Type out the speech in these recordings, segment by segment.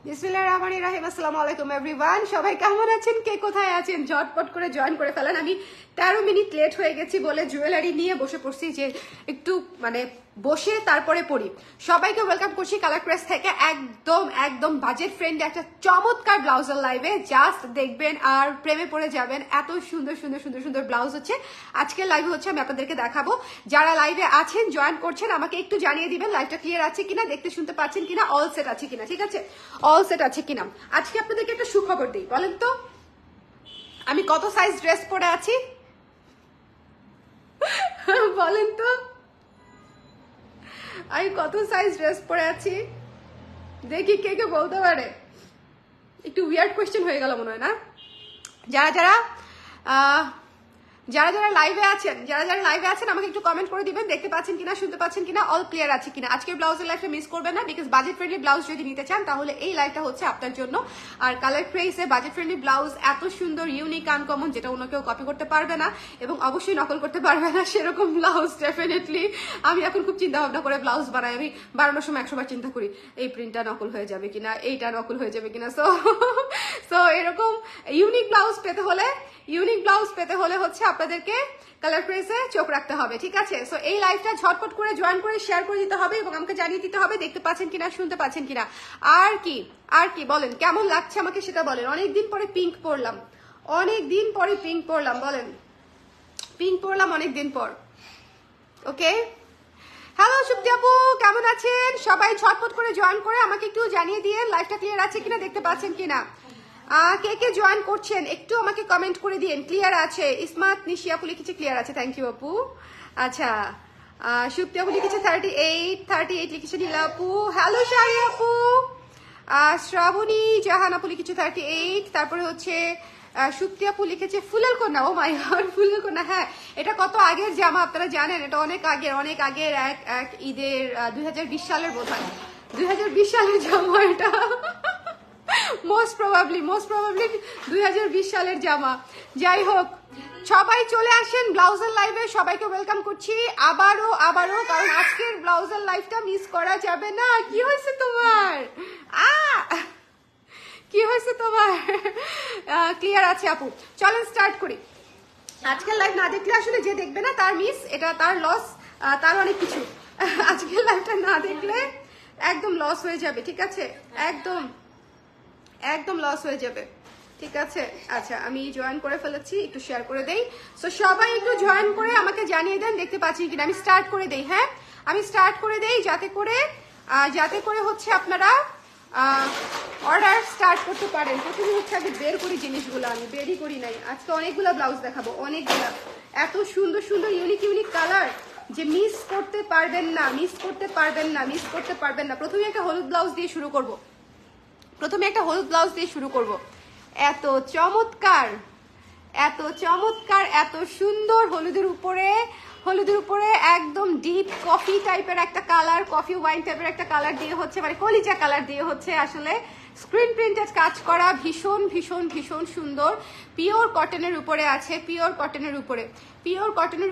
বিসমিল্লাহির রহমানির রহিম। আসসালামু আলাইকুম এভরিওয়ান, সবাই কেমন আছেন, কে কোথায় আছেন? ঝটপট করে জয়েন করে ফেলেন। আমি 13 মিনিট লেট হয়ে গেছি বলে জুয়েলারি নিয়ে বসে পড়ছি, যে একটু মানে বসে তারপরে পড়ি। সবাইকে ওয়েলকাম করছি কালার ক্রেস থেকে। একদম একদম বাজেট ফ্রেন্ডলি একটা চমৎকার ব্লাউজের লাইভে, জাস্ট দেখবেন আর প্রেমে পড়ে যাবেন। এত সুন্দর সুন্দর সুন্দর সুন্দর ব্লাউজ হচ্ছে আজকের লাইভে, হচ্ছে আমি আপনাদেরকে দেখাবো। যারা লাইভে আছেন, জয়েন করছেন, আমাকে একটু জানিয়ে দিবেন লাইভটা ক্লিয়ার আছে কিনা, দেখতে শুনতে পাচ্ছেন কিনা, অল সেট আছে কিনা। ঠিক আছে, অল সেট আছে কিনা। আজকে আপনাদেরকে একটা সুখবর দিই, বলেন তো আমি কত সাইজ ড্রেস পরে আছি? বলেন তো আমি কত সাইজ ড্রেস পরে আছি? দেখি কে কে বলতে পারে। একটু উইয়ার্ড কোয়েশ্চেন হয়ে গেল মনে হয় না? যারা যারা যারা যারা লাইভে আছেন, আমাকে একটু কমেন্ট করে দিবেন, দেখতে পাচ্ছেন কিনা, শুনতে পাচ্ছেন কিনা, অল ক্লিয়ার আছে কিনা। আজকের ব্লাউজের লাইভটা মিস করবেন না, বিকজ বাজেট ফ্রেন্ডলি ব্লাউজ যদি নিতে চান তাহলে এই লাইভটা হচ্ছে আপনার জন্য। আর কালার ক্রেজে বাজেট ফ্রেন্ডলি ব্লাউজ এত সুন্দর, ইউনিক, আনকমন, যেটা অন্য কেউ কপি করতে পারবে না এবং অবশ্যই নকল করতে পারবে না, সেরকম ব্লাউজ ডেফিনেটলি আমি এখন খুব চিন্তা ভাবনা করে ব্লাউজ বানাই। আমি বানানোর সময় 100 বার চিন্তা করি এই প্রিন্টটা নকল হয়ে যাবে কিনা, এইটা নকল হয়ে যাবে কিনা। সো এরকম ইউনিক ব্লাউজ পেতে হলে হচ্ছে আপনাদেরকে কালার ক্রেজে চোখ রাখতে হবে। ঠিক আছে, সো এই লাইভটা ঝটপট করে জয়েন করে শেয়ার করে দিতে হবে এবং আমাকে জানিয়ে দিতে হবে দেখতে পাচ্ছেন কিনা, শুনতে পাচ্ছেন কিনা। আর কি বলেন, কেমন লাগছে আমাকে সেটা বলেন। অনেকদিন পরে পিঙ্ক পরলাম, বলেন পিঙ্ক পরলাম অনেকদিন পর। ওকে, হ্যালো সুপ্তি আপু, কেমন আছেন? সবাই ঝটপট করে জয়েন করে আমাকে একটু জানিয়ে দিয়ে লাইভটা ক্লিয়ার আছে কিনা, দেখতে পাচ্ছেন কিনা। কে কে জয়েন করছেন একটু আমাকে কমেন্ট করে দিন। ক্লিয়ার আছে? ইসমাত নিশি আপু লিখেছে ক্লিয়ার আছে, থ্যাংক ইউ আপু। আচ্ছা, সুপ্তি আপু লিখেছে 38 লিখেছে নীলা আপু। হ্যালো শাড়ি আপু। শ্রাবণী জাহান আপু লিখেছে 38। তারপরে হচ্ছে সুপ্তি আপু লিখেছে ফুলের কন্যা। ও মাই গড, ফুলের কন্যা। হ্যাঁ, এটা কত আগের জামা আপনারা জানেন, এটা অনেক আগের এক ঈদের 2020 সালের বোধ হয়, 2020 সালের জামা এটা। মোস্ট প্রবাবলি 2020 সালের জামা। যাই হোক, সবাই চলে আসেন ব্লাউজের লাইভে, সবাইকে ওয়েলকাম করছি আবারও, কারণ আজকের ব্লাউজের লাইভটা মিস করা যাবে না। কি হয়েছে তোমার? কি হয়েছে তোমার? ক্লিয়ার আছে আপু, চলেন স্টার্ট করি। আজকের লাইভ না দেখলে আসলে যে দেখবে না তার মিস, এটা তার লস, তার অনেক কিছু। আজকের লাইভটা না দেখলে একদম লস হয়ে যাবে। ঠিক আছে, একদম লস হয়ে যাবে। ঠিক আছে, আচ্ছা আমি জয়েন করে ফেলেছি, একটু শেয়ার করে দেই। সো সবাই একটু জয়েন করে আমাকে জানিয়ে দেন দেখতে পাচ্ছি কিনা। আমি স্টার্ট করে দেই, হ্যাঁ আমি স্টার্ট করে দেই, যাতে করে হচ্ছে আপনারা অর্ডার স্টার্ট করতে পারেন। প্রথমে হচ্ছে আগে বের করি জিনিসগুলো, আমি বেরই করি নাই। আজকে অনেকগুলো ব্লাউজ দেখাবো, অনেকগুলা, এত সুন্দর সুন্দর ইউনিক কালার যে মিস করতে পারবেন না। প্রথমে একটা হলুদ ব্লাউজ দিয়ে শুরু করব। এত চমৎকার, এত সুন্দর হলুদের উপরে একদম ডিপ কফি টাইপের একটা কালার, কফি ওয়াইন টাইপের একটা কালার দিয়ে হচ্ছে, মানে কলিজা কালার দিয়ে হচ্ছে আসলে স্ক্রিন প্রিন্টেড কাজ করা, ভীষণ সুন্দর। পিওর কটনের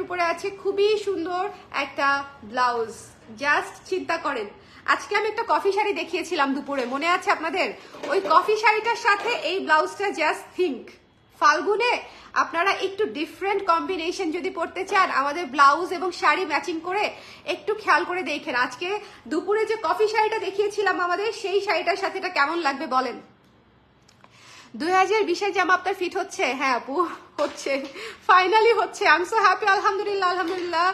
উপরে আছে, খুবই সুন্দর একটা ব্লাউজ। জাস্ট চিন্তা করেন, আজকে আমি একটা কফি শাড়ি দেখিয়েছিলাম দুপুরে, মনে আছে আপনাদের? ওই কফি শাড়িটার সাথে এই ব্লাউজটা, জাস্ট থিঙ্ক। ফাল্গুনে আপনারা একটু ডিফারেন্ট কম্বিনেশন যদি পড়তে চান, আমাদের ব্লাউজ এবং শাড়ি ম্যাচিং করে একটু খেয়াল করে দেখেন। আজকে দুপুরে যে কফি শাড়িটা দেখিয়েছিলাম আমাদের, সেই শাড়িটার সাথে এটা কেমন লাগবে বলেন। 2020 জামা আপনার ফিট হচ্ছে? হ্যাঁ আপু, হচ্ছে, ফাইনালি হচ্ছে। আই এম সো হ্যাপি, আলহামদুলিল্লাহ।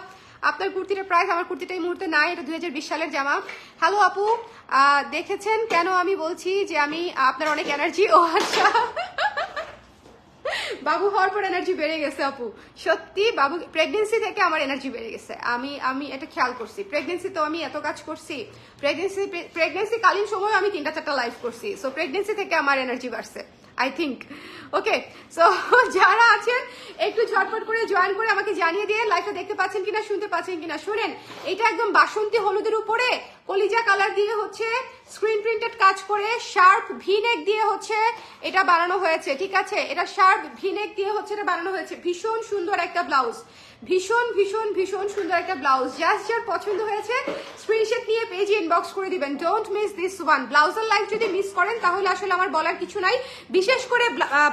আপনার কুর্তিটার প্রাইস, আমার কুর্তিটা এই মুহূর্তে নাই, এটা 2020 সালের জামা। হ্যালো আপু, দেখেছেন কেন আমি বলছি যে আমি আপনার অনেক এনার্জি। ও আচ্ছা, বাবু হওয়ার পর এনার্জি বেড়ে গেছে আপু, সত্যি। বাবু প্রেগনেন্সি থেকে আমার এনার্জি বেড়ে গেছে, আমি এটা খেয়াল করছি। প্রেগনেন্সি তো আমি এত কাজ করছি, প্রেগনেন্সি কালীন সময় আমি 3-4টা লাইভ করছি। সো প্রেগনেন্সি থেকে আমার এনার্জি বাড়ছে, আই থিঙ্ক। ওকে, সো যারা আছেন একটু ঝটপট করে জয়েন করে আমাকে জানিয়ে দিয়ে লাইভটা দেখতে পাচ্ছেন কিনা, শুনতে পাচ্ছেন কিনা। শুনেন, এটা একদম বাসন্তী হলুদের উপরে কলিজা কালার দিয়ে হচ্ছে স্ক্রিন প্রিন্টেড কাজ করে শার্প ভিনেক দিয়ে হচ্ছে এটা বানানো হয়েছে, ঠিক আছে? এটা শার্প ভিনেক দিয়ে হচ্ছে এটা বানানো হয়েছে। ভীষণ সুন্দর একটা ব্লাউজ, ভীষণ ভীষণ ভীষণ সুন্দর একটা ব্লাউজ। জাস্ট যার পছন্দ হয়েছে স্ক্রিনশট নিয়ে পেজে ইনবক্স করে দিবেন। Don't miss this one. ব্লাউজের লাইফ যদি মিস করেন তাহলে আসলে আমার বলার কিছু নাই। বিশেষ করে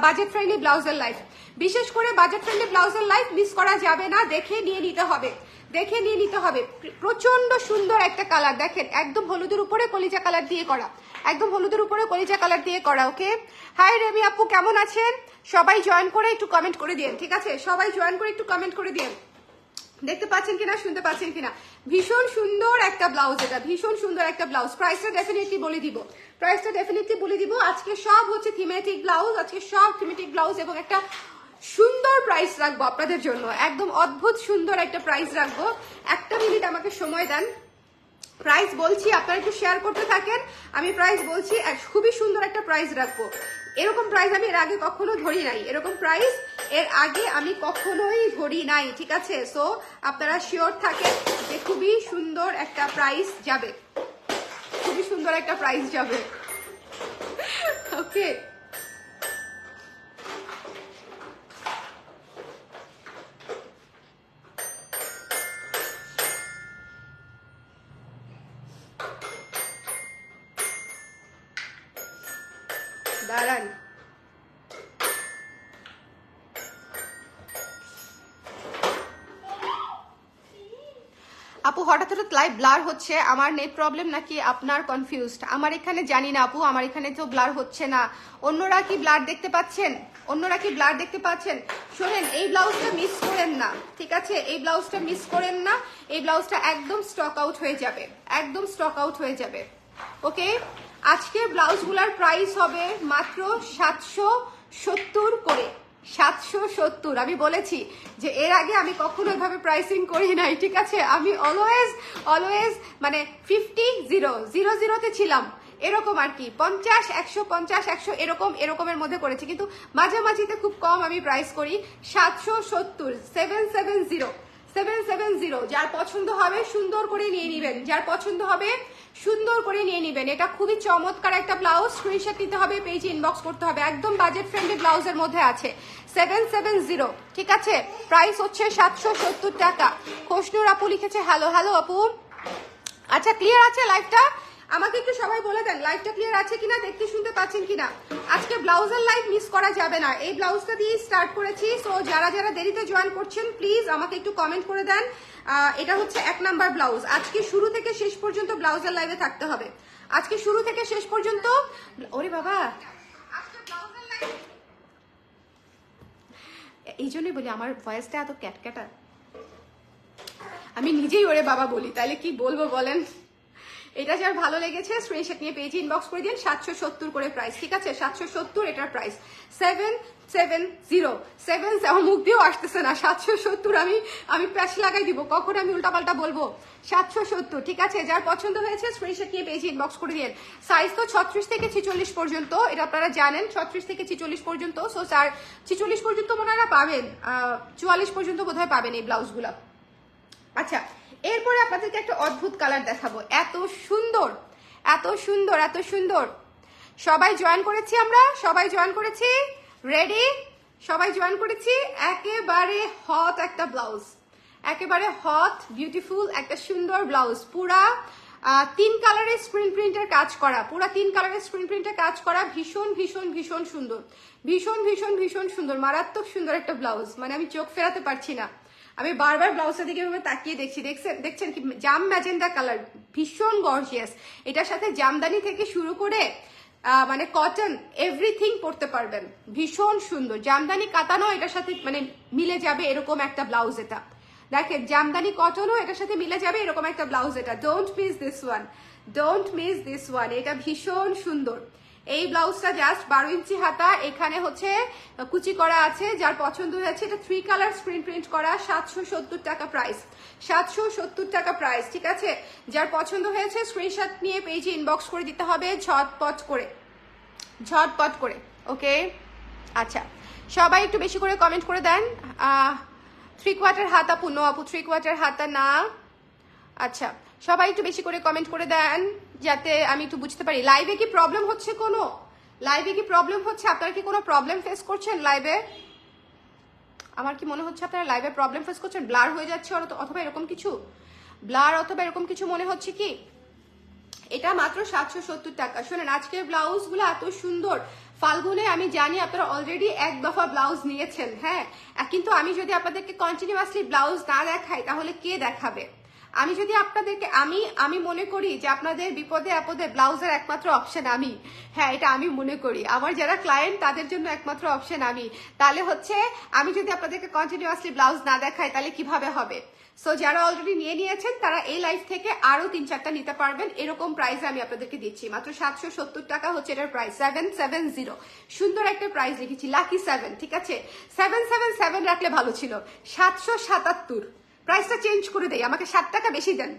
বাজেট ফ্রেন্ডলি ব্লাউজের লাইফ, বিশেষ করে বাজেট ফ্রেন্ডলি ব্লাউজের লাইফ মিস করা যাবে না। দেখে নিয়ে নিতে হবে, দেখে নিয়ে নিতে হবে। প্রচন্ড সুন্দর একটা কালার, দেখেন একদম হলুদের উপরে কলিজা কালার দিয়ে করা, একদম হলুদের উপরে কলিজা কালার দিয়ে করা। ওকে, হাই রেমি আপু কেমন আছেন? সবাই জয়েন করে একটু কমেন্ট করে দিন, ঠিক আছে? সবাই জয়েন করে একটু কমেন্ট করে দিন। দেখতে পাচ্ছেন কিনা, শুনতে পাচ্ছেন কিনা? ভীষণ সুন্দর একটা ব্লাউজ, এটা ভীষণ সুন্দর একটা ব্লাউজ। প্রাইসটা ডেফিনেটলি বলে দিব, প্রাইসটা ডেফিনেটলি বলে দিব। আজকে সব হচ্ছে থিমেটিক ব্লাউজ, আজকে সব থিমেটিক ব্লাউজ এবং একটা সুন্দর প্রাইস রাখবো আপনাদের জন্য, একদম অদ্ভুত সুন্দর একটা প্রাইস রাখবো। একটা মিনিট আমাকে সময় দেন, প্রাইস বলছি, আপনারা একটু শেয়ার করতে থাকেন। আমি প্রাইস বলছি, খুবই সুন্দর একটা প্রাইস রাখবো। এরকম প্রাইস আমি এর আগে কখনো ধরি নাই, এরকম প্রাইস এর আগে আমি কখনোই ধরি নাই, ঠিক আছে? সো আপনারা শিওর থাকেন যে খুবই সুন্দর একটা প্রাইস যাবে, খুবই সুন্দর একটা প্রাইস যাবে। ওকে, দাঁড়ান। আপু হঠাৎ হঠাৎ লাইভ ব্লার হচ্ছে, আমার নেট প্রবলেম নাকি আপনার কনফিউজড? আমার এখানে জানি না আপু, আমার এখানে তো ব্লার হচ্ছে না। অন্যরা কি ব্লার দেখতে পাচ্ছেন? অন্যরা কি ব্লার দেখতে পাচ্ছেন? শোনেন, এই ব্লাউজটা মিস করেন না, ঠিক আছে? এই ব্লাউজটা মিস করেন না, এই ব্লাউজটা একদম স্টক আউট হয়ে যাবে, একদম স্টক আউট হয়ে যাবে। ওকে, আজকে ব্লাউজগুলোর প্রাইস হবে মাত্র 770 করে, 770। আমি বলেছি যে এর আগে আমি কখনো এভাবে প্রাইসিং করি নাই, ঠিক আছে? আমি অলওয়েজ মানে 50-0-0-0-তে ছিলাম, এরকম আর কি, 50-150-100 এরকমের মধ্যে করেছি, কিন্তু মাঝামাঝিতে খুব কম আমি প্রাইস করি। 770, 770। যার পছন্দ হবে সুন্দর করে নিয়ে নিবেন, যার পছন্দ হবে সুন্দর করে নিয়ে নিবেন। এটা খুবই চমৎকার একটা ব্লাউজ। স্ক্রিনশট নিতে হবে, পেজে ইনবক্স করতে হবে। একদম বাজেট ফ্রেন্ডলি ব্লাউজের মধ্যে আছে। 770, ঠিক আছে? প্রাইস হচ্ছে 770 টাকা। খোশনুর আপু লিখেছে হ্যালো। হ্যালো আপু, আচ্ছা ক্লিয়ার আছে লাইভটা? আমাকে একটু সবাই বলে দেন লাইভটা ক্লিয়ার আছে কিনা, দেখতে শুনতে পাচ্ছেন কিনা। আজকে ব্লাউজের লাইভ মিস করা যাবে না, এই ব্লাউজটা দিয়ে স্টার্ট করেছি। সো যারা যারা দেরিতে জয়েন করছেন প্লিজ আমাকে একটু কমেন্ট করে দেন। এটা হচ্ছে 1 নাম্বার ব্লাউজ। আজকে শুরু থেকে শেষ পর্যন্ত ব্লাউজের লাইভে থাকতে হবে, আজকে শুরু থেকে শেষ পর্যন্ত। ওরে বাবা, আজকে ব্লাউজের লাইভ, এই জন্যই বলি আমার ভয়েসটা এত ক্যাটক্যাটা। আমি নিজেই ওরে বাবা বলি, তাহলে কি বলবো বলেন? এটা যার ভালো লেগেছে স্ক্রিনশট নিয়ে পেজে ইনবক্স করে দিন। 770 করে প্রাইস, ঠিক আছে? 770 এটার প্রাইস। 770 আমার মুখ দিয়েও আসতেছে না। 770 আমি প্যাচ লাগাই দিব, কখন আমি উল্টাপাল্টা বলবো। 770, ঠিক আছে? যার পছন্দ হয়েছে স্ক্রিনশট নিয়ে পেজে ইনবক্স করে দিন। সাইজ তো 36 থেকে 46 পর্যন্ত, এটা আপনারা জানেন, 36 থেকে 46 পর্যন্ত। সো 46 পর্যন্ত মনে হয় না পাবেন, 44 পর্যন্ত বোধহয় পাবেন এই ব্লাউজগুলো। আচ্ছা, এরপরে আপনাদেরকে একটা অদ্ভুত কালার দেখাবো। এত সুন্দর, এত সুন্দর, এত সুন্দর। সবাই জয়েন করেছি, আমরা সবাই জয়েন করেছি, রেডি? সবাই জয়েন করেছি। একেবারে হট একটা ব্লাউজ, একেবারে হট বিউটিফুল একটা সুন্দর ব্লাউজ। পুরা 3 কালারের স্ক্রিন প্রিন্টের কাজ করা, পুরা 3 কালারের স্ক্রিন প্রিন্টের কাজ করা। ভীষণ ভীষণ ভীষণ সুন্দর, ভীষণ ভীষণ ভীষণ সুন্দর, মারাত্মক সুন্দর একটা ব্লাউজ। মানে আমি চোখ ফেরাতে পারছি না, আমি বারবার ব্লাউজের দিকে তাকিয়ে দেখছি। দেখছেন কি জাম ম্যাজেন্ডা কালার, ভীষণ গর্জিয়াস। এটার সাথে জামদানি থেকে শুরু করে মানে কটন এভরিথিং পরতে পারবেন। ভীষণ সুন্দর, জামদানি কাতানো এটার সাথে মানে মিলে যাবে এরকম একটা ব্লাউজ। এটা দেখেন, জামদানি কটনও এটার সাথে মিলে যাবে এরকম একটা ব্লাউজ। এটা don't miss this one, don't miss this one. এটা ভীষণ সুন্দর। এই ব্লাউজটা জাস্ট 12 ইঞ্চি হাতা, এখানে হচ্ছে কুচি করা আছে। যার পছন্দ হয়েছে, এটা 3 কালার স্ক্রিন প্রিন্ট করা। 770 টাকা প্রাইস, 770 টাকা প্রাইস, ঠিক আছে? যার পছন্দ হয়েছে স্ক্রিনশট নিয়ে পেজে ইনবক্স করে দিতে হবে ঝটপট করে, ঝটপট করে। ওকে, আচ্ছা সবাই একটু বেশি করে কমেন্ট করে দেন। 3/4 হাতা আপু, নো আপু 3/4 হাতা না। আচ্ছা, সবাই একটু বেশি করে কমেন্ট করে দেন যাতে আমি একটু বুঝতে পারি। লাইভে কি প্রবলেম হচ্ছে কোনো? লাইভে কি প্রবলেম হচ্ছে? আপনারা কি কোনো প্রবলেম ফেস করছেন লাইভে? আমার কি মনে হচ্ছে আপনারা লাইভে প্রবলেম ফেস করছেন? ব্লার হয়ে যাচ্ছে অথবা এরকম কিছু? ব্লার অথবা এরকম কিছু মনে হচ্ছে কি? এটা মাত্র 770 টাকা। শোনেন, আজকের ব্লাউজগুলো এত সুন্দর। ফাল্গুনে আমি জানি আপনারা অলরেডি এক দফা ব্লাউজ নিয়েছেন, হ্যাঁ, কিন্তু আমি যদি আপনাদেরকে কন্টিনিউয়াসলি ব্লাউজ না দেখাই তাহলে কে দেখাবে? আমি যদি আপনাদেরকে আমি মনে করি যে আপনাদের বিপদে আপদে ব্লাউজের একমাত্র অপশন আমি, হ্যাঁ, এটা আমি মনে করি। আমার যারা ক্লায়েন্ট তাদের জন্য একমাত্র অপশন আমি। তাহলে হচ্ছে আমি যদি আপনাদেরকে কন্টিনিউয়াসলি ব্লাউজ না দেখাই তাহলে কিভাবে হবে? সো যারা অলরেডি নিয়ে নিয়েছেন তারা এই লাইফ থেকে আরো 3-4টা নিতে পারবেন। এরকম প্রাইসে আমি আপনাদেরকে দিচ্ছি। মাত্র 770 টাকা হচ্ছে এটার প্রাইস। 770 সুন্দর একটা প্রাইস লিখেছি, লাকি 7, ঠিক আছে? 777 রাখলে ভালো ছিল। 777 প্রাইসটা চেঞ্জ করে দেই, আমাকে 7 টাকা বেশি দেন।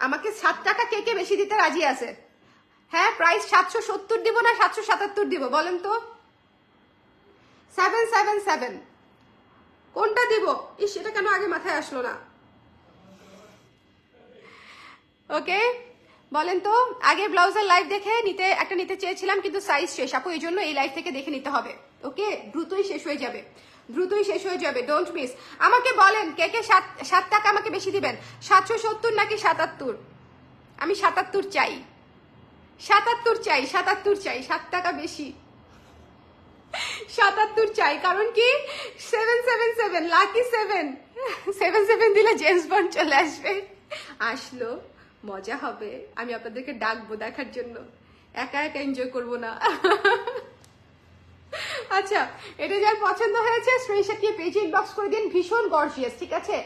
আমাকে 7 টাকা কে কে বেশি দিতে রাজি আছে? হ্যাঁ, প্রাইস 770 দিব না 777 দিব বলেন তো? 777 কোনটা দিব? ইস, এটা কেন আগে মাথায় আসলো না? ওকে, বলেন তো। আগে ব্লাউজের লাইভ দেখে নিতে চেয়েছিলাম কিন্তু সাইজ শেষ আপু, এই জন্য এই লাইভ থেকে দেখে নিতে হবে। ওকে, দ্রুতই শেষ হয়ে যাবে, দ্রুতই শেষ হয়ে যাবে, ডোন্ট মিস। আমাকে বলেন কে কে 7 টাকা আমাকে বেশি দিবেন, 770 নাকি 77? আমি 77 চাই, 77 চাই, 77 চাই, 7 টাকা বেশি, 77 চাই। কারণ কি? 777 লাকি 7, 77 দিলে জেমস বন্ড চলে আসবে। আসলো, মজা হবে। আমি আপনাদেরকে ডাকবো দেখার জন্য, একা একা এনজয় করবো না। আচ্ছা, এটা যার পছন্দ হয়েছে স্ক্রিনশট নিয়ে পেজে ইনবক্স করে দিন। ভীষণ গর্জিয়াস, ঠিক আছে?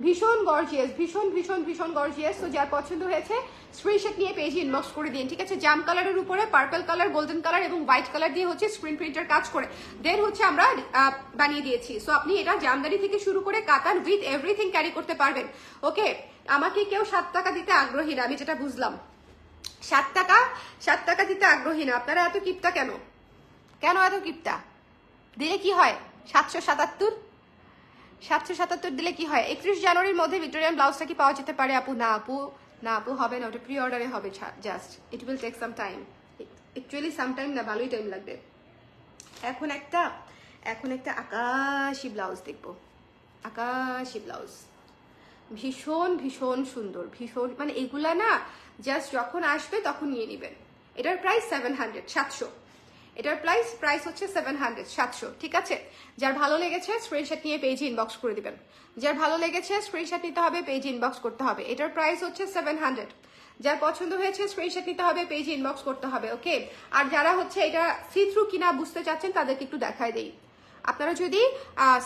ভীষণ গর্জিয়াস, ভীষণ ভীষণ ভীষণ গর্জিয়াস। তো যার পছন্দ হয়েছে স্ক্রিনশট নিয়ে পেজে ইনবক্স করে দিন, ঠিক আছে? জাম কালারের উপরে পার্পল কালার, গোল্ডেন কালার এবং হোয়াইট কালার দিয়ে হচ্ছে স্ক্রিন প্রিন্টার কাজ করে দেন হচ্ছে আমরা বানিয়ে দিয়েছি। সো আপনি এটা জামদানি থেকে শুরু করে কাতান উইথ এভরিথিং ক্যারি করতে পারবেন। ওকে, আমাকে কেউ 7 টাকা দিতে আগ্রহী না, আমি যেটা বুঝলাম। 7 টাকা দিতে আগ্রহী না। আপনারা এত কিপটা কেন? কেন এত কিপটা? দিলে কি হয়? 777 দিলে কি হয়? 31 জানুয়ারির মধ্যে ভিক্টোরিয়ান ব্লাউজটা কি পাওয়া যেতে পারে আপু? না আপু, না আপু, হবে না, ওটা প্রি অর্ডারে হবে। Just it will take some time, actually some time না, ভালোই টাইম লাগবে। এখন একটা আকাশি ব্লাউজ দেখবো, আকাশি ব্লাউজ, ভীষণ ভীষণ সুন্দর, ভীষণ, মানে এগুলা না জাস্ট যখন আসবে তখন নিয়ে নেবেন। এটার প্রাইস 700, এটার প্রাইস হচ্ছে 700, ঠিক আছে? যার ভালো লেগেছে স্ক্রিনশট নিয়ে পেজে ইনবক্স করে দিবেন। যার ভালো লেগেছে স্ক্রিনশট নিতে হবে, পেজে ইনবক্স করতে হবে। এটার প্রাইস হচ্ছে 700। যার পছন্দ হয়েছে স্ক্রিনশট নিতে হবে, পেজে ইনবক্স করতে হবে। ওকে, আর যারা হচ্ছে এটা সি থ্রু কিনা বুঝতে চাচ্ছেন তাদেরকে একটু দেখায় দেই। আপনারা যদি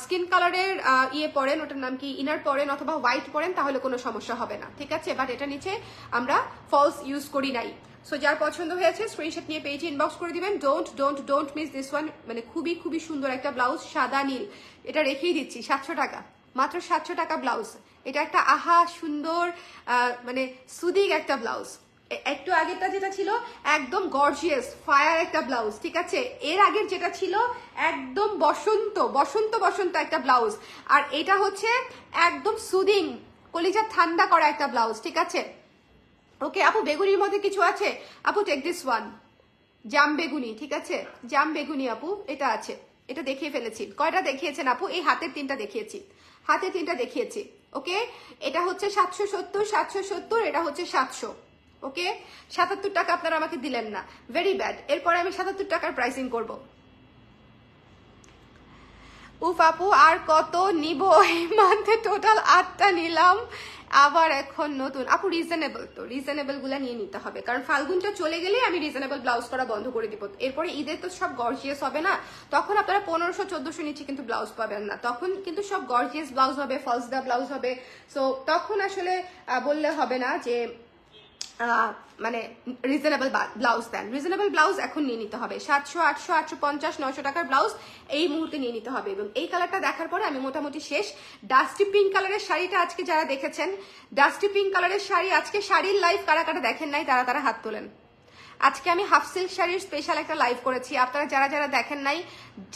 স্কিন কালারের ইয়ে পরেন, ওটার নাম কি, ইনার পরেন অথবা হোয়াইট পরেন তাহলে কোনো সমস্যা হবে না, ঠিক আছে? বাট এটা নিচে আমরা ফলস ইউজ করি নাই। সো যার পছন্দ হয়েছে স্ক্রিনশট নিয়ে পেজে ইনবক্স করে দিবেন। Don't miss this one. মানে খুবই খুবই সুন্দর একটা ব্লাউজ, সাদা নীল। এটা রেখেই দিচ্ছি 700 টাকা, মাত্র 700 টাকা ব্লাউজ। এটা একটা আহা সুন্দর মানে সুদিং একটা ব্লাউজ। একটু আগেরটা যেটা ছিল একদম গর্জিয়াস ফায়ার একটা ব্লাউজ, ঠিক আছে? এর আগের যেটা ছিল একদম বসন্ত বসন্ত বসন্ত একটা ব্লাউজ, আর এটা হচ্ছে একদম সুদিং, কলিজা ঠান্ডা করা একটা ব্লাউজ, ঠিক আছে? ওকে আপু, বেগুনির মধ্যে কিছু আছে আপু? টেক দিস ওয়ান, জাম বেগুনি, ঠিক আছে? জাম বেগুনি আপু, এটা আছে, এটা দেখিয়ে ফেলেছি। কয়টা দেখিয়েছেন আপু? এই হাতের 3টা দেখিয়েছি, হাতের 3টা দেখিয়েছি। ওকে, এটা হচ্ছে 770, এটা হচ্ছে 700। ওকে, 77 টাকা আপনারা আমাকে দিলেন না, ভেরি ব্যাড। এরপরে আমি 77 টাকার প্রাইসিং করব। উফ আপু, আর কত নিব? এই মান্থে টোটাল 8টা নিলাম, আবার এখন নতুন। আপু রিজনেবল, তো রিজনেবল গুলা নিয়ে নিতে হবে, কারণ ফাল্গুনটা চলে গেলে আমি রিজনেবল ব্লাউজ করা বন্ধ করে দিব। এরপরে ঈদের তো সব গর্জিয়াস হবে না, তখন আপনারা 1500-1400 নিচে কিন্তু ব্লাউজ পাবেন না, তখন কিন্তু সব গর্জিয়াস ব্লাউজ হবে, ফলস দা ব্লাউজ হবে। সো তখন আসলে বললে হবে না যে মানে রিজনেবল ব্লাউজ দেন। রিজনেবল ব্লাউজ এখন নিয়ে নিতে হবে। 700, 800, 850, 900 টাকার ব্লাউজ এই মুহূর্তে নিয়ে নিতে হবে। এবং এই কালারটা দেখার পরে আমি মোটামুটি শেষ। ডাস্টি পিঙ্ক কালারের শাড়িটা আজকে যারা দেখেছেন, ডাস্টি পিঙ্ক কালারের শাড়ি, আজকে শাড়ির লাইভ কারা কারা দেখেন নাই তারা হাত তোলেন। আজকে আমি হাফ সিল্ক শাড়ির স্পেশাল একটা লাইভ করেছি, আপনারা যারা যারা দেখেন নাই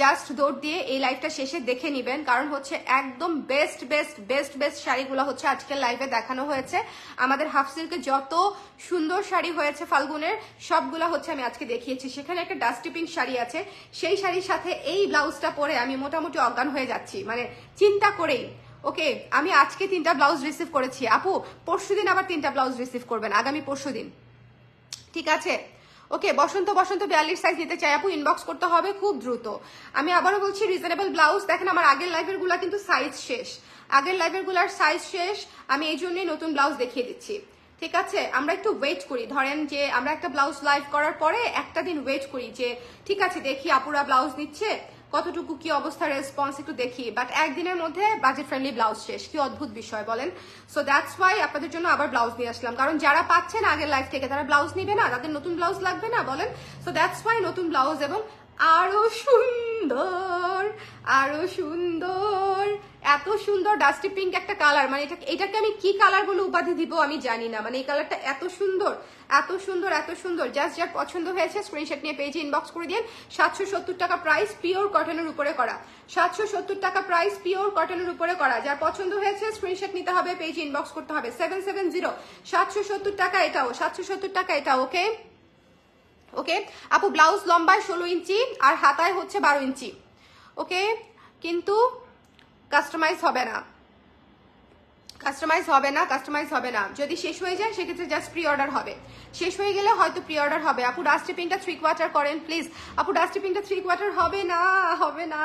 জাস্ট দৌড় দিয়ে এই লাইভটা শেষে দেখে নিবেন, কারণ হচ্ছে একদম বেস্ট বেস্ট বেস্ট বেস্ট শাড়িগুলো হচ্ছে আজকের লাইভে দেখানো হয়েছে। আমাদের হাফ সিল্কে যত সুন্দর শাড়ি হয়েছে ফাল্গুনের সবগুলো হচ্ছে আমি আজকে দেখিয়েছি। সেখানে একটা ডাস্টি পিঙ্ক শাড়ি আছে, সেই শাড়ির সাথে এই ব্লাউজটা পরে আমি মোটামুটি অজ্ঞান হয়ে যাচ্ছি, মানে চিন্তা করেই। ওকে, আমি আজকে 3টা ব্লাউজ রিসিভ করেছি আপু, পরশুদিন আবার 3টা ব্লাউজ রিসিভ করবেন, আগামী পরশুদিন, ঠিক আছে? ওকে, বসন্ত বসন্ত 42 সাইজ নিতে চাই আপু, ইনবক্স করতে হবে খুব দ্রুত। আমি আবারও বলছি রিজনেবল ব্লাউজ। দেখেন আমার আগের লাইভের গুলা কিন্তু সাইজ শেষ, আগের লাইভের গুলার সাইজ শেষ, আমি এই জন্যই নতুন ব্লাউজ দেখিয়ে দিচ্ছি, ঠিক আছে? আমরা একটু ওয়েট করি, ধরেন যে আমরা একটা ব্লাউজ লাইভ করার পরে একটা দিন ওয়েট করি যে ঠিক আছে দেখি আপুরা ব্লাউজ নিচ্ছে কতটুকু কি অবস্থা, রেসপন্স একটু দেখি, বাট একদিনের মধ্যে বাজেট ফ্রেন্ডলি ব্লাউজ শেষ, কি অদ্ভুত বিষয় বলেন। সো দ্যাটস ওয়াই আপনাদের জন্য আবার ব্লাউজ নিয়ে আসলাম, কারণ যারা পাচ্ছেন আগের লাইফ থেকে তারা ব্লাউজ নিবে না, তাদের নতুন ব্লাউজ লাগবে না বলেন। সো দ্যাটস ওয়াই নতুন ব্লাউজ, এবং আরো সুন্দর, আরো সুন্দর, এত সুন্দর ডাস্টি পিঙ্ক একটা কালার, মানে এটাকে আমি কি কালার বলে উপাধি দিব আমি জানি না, মানে এই কালারটা এত সুন্দর এত সুন্দর এত সুন্দর। জাস্ট যার পছন্দ হয়েছে স্ক্রিনশট নিয়ে পেজে ইনবক্স করে দিন। 770 টাকা প্রাইস, পিওর কটনের উপরে করা, 770 টাকা প্রাইস, পিওর কটনের উপরে করা। যার পছন্দ হয়েছে স্ক্রিনশট নিতে হবে, পেজে ইনবক্স করতে হবে। 770 770 টাকা এটাও, 770 টাকা এটা। ওকে ওকে আপু, ব্লাউজ লম্বায় 16 ইঞ্চি আর হাতায় হচ্ছে 12 ইঞ্চি। ওকে, কিন্তু কাস্টমাইজ হবে না, কাস্টমাইজ হবে না, কাস্টমাইজ হবে না। যদি শেষ হয়ে যায় সেক্ষেত্রে জাস্ট প্রি অর্ডার হবে, শেষ হয়ে গেলে হয়তো প্রি অর্ডার হবে। আপু ডাস্টি পিঙ্কটা 3/4 করেন প্লিজ। আপু ডাস্টি পিঙ্কটা 3/4 হবে না, হবে না।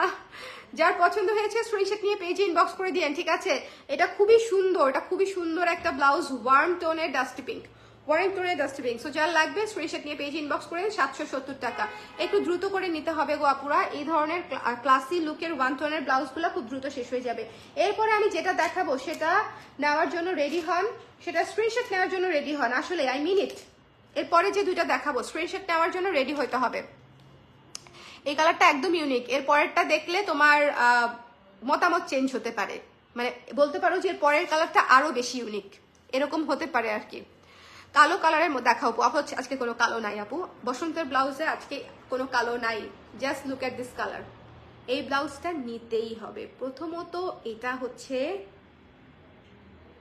যার পছন্দ হয়েছে স্ক্রিনশট নিয়ে পেজে ইনবক্স করে দিয়েন, ঠিক আছে? এটা খুবই সুন্দর, এটা খুবই সুন্দর একটা ব্লাউজ, ওয়ার্ম টোনের ডাস্টি পিঙ্ক, ওয়ার্ম টোনের ডাস্টি পিঙ্ক। সো যার লাগবে স্ক্রিনশট নিয়ে পেজে ইনবক্স করে 770 টাকা। একটু দ্রুত করে নিতে হবে গো আপুরা, এই ধরনের ক্লাসি লুকের ওয়ান টোনের ব্লাউজগুলো খুব দ্রুত শেষ হয়ে যাবে। এরপরে আমি যেটা দেখাবো সেটা নেওয়ার জন্য রেডি হন, সেটা স্ক্রিনশট নেওয়ার জন্য রেডি হন, আসলে আই মিন ইট। এরপরে যে দুইটা দেখাবো স্ক্রিনশট নেওয়ার জন্য রেডি হতে হবে। এই কালারটা একদম ইউনিক, এর পরেরটা দেখলে তোমার মতামত চেঞ্জ হতে পারে, মানে বলতে পারো যে এর পরের কালারটা আরো বেশি ইউনিক, এরকম হতে পারে আর কি। কালো কালারের মধ্যে দেখাও আপু, আজকে কোনো কালো নাই আপু, বসন্তের ব্লাউজে আজকে কোনো কালো নাই। Just look at this colour, এই ব্লাউজটা নিতেই হবে। প্রথমত এটা হচ্ছে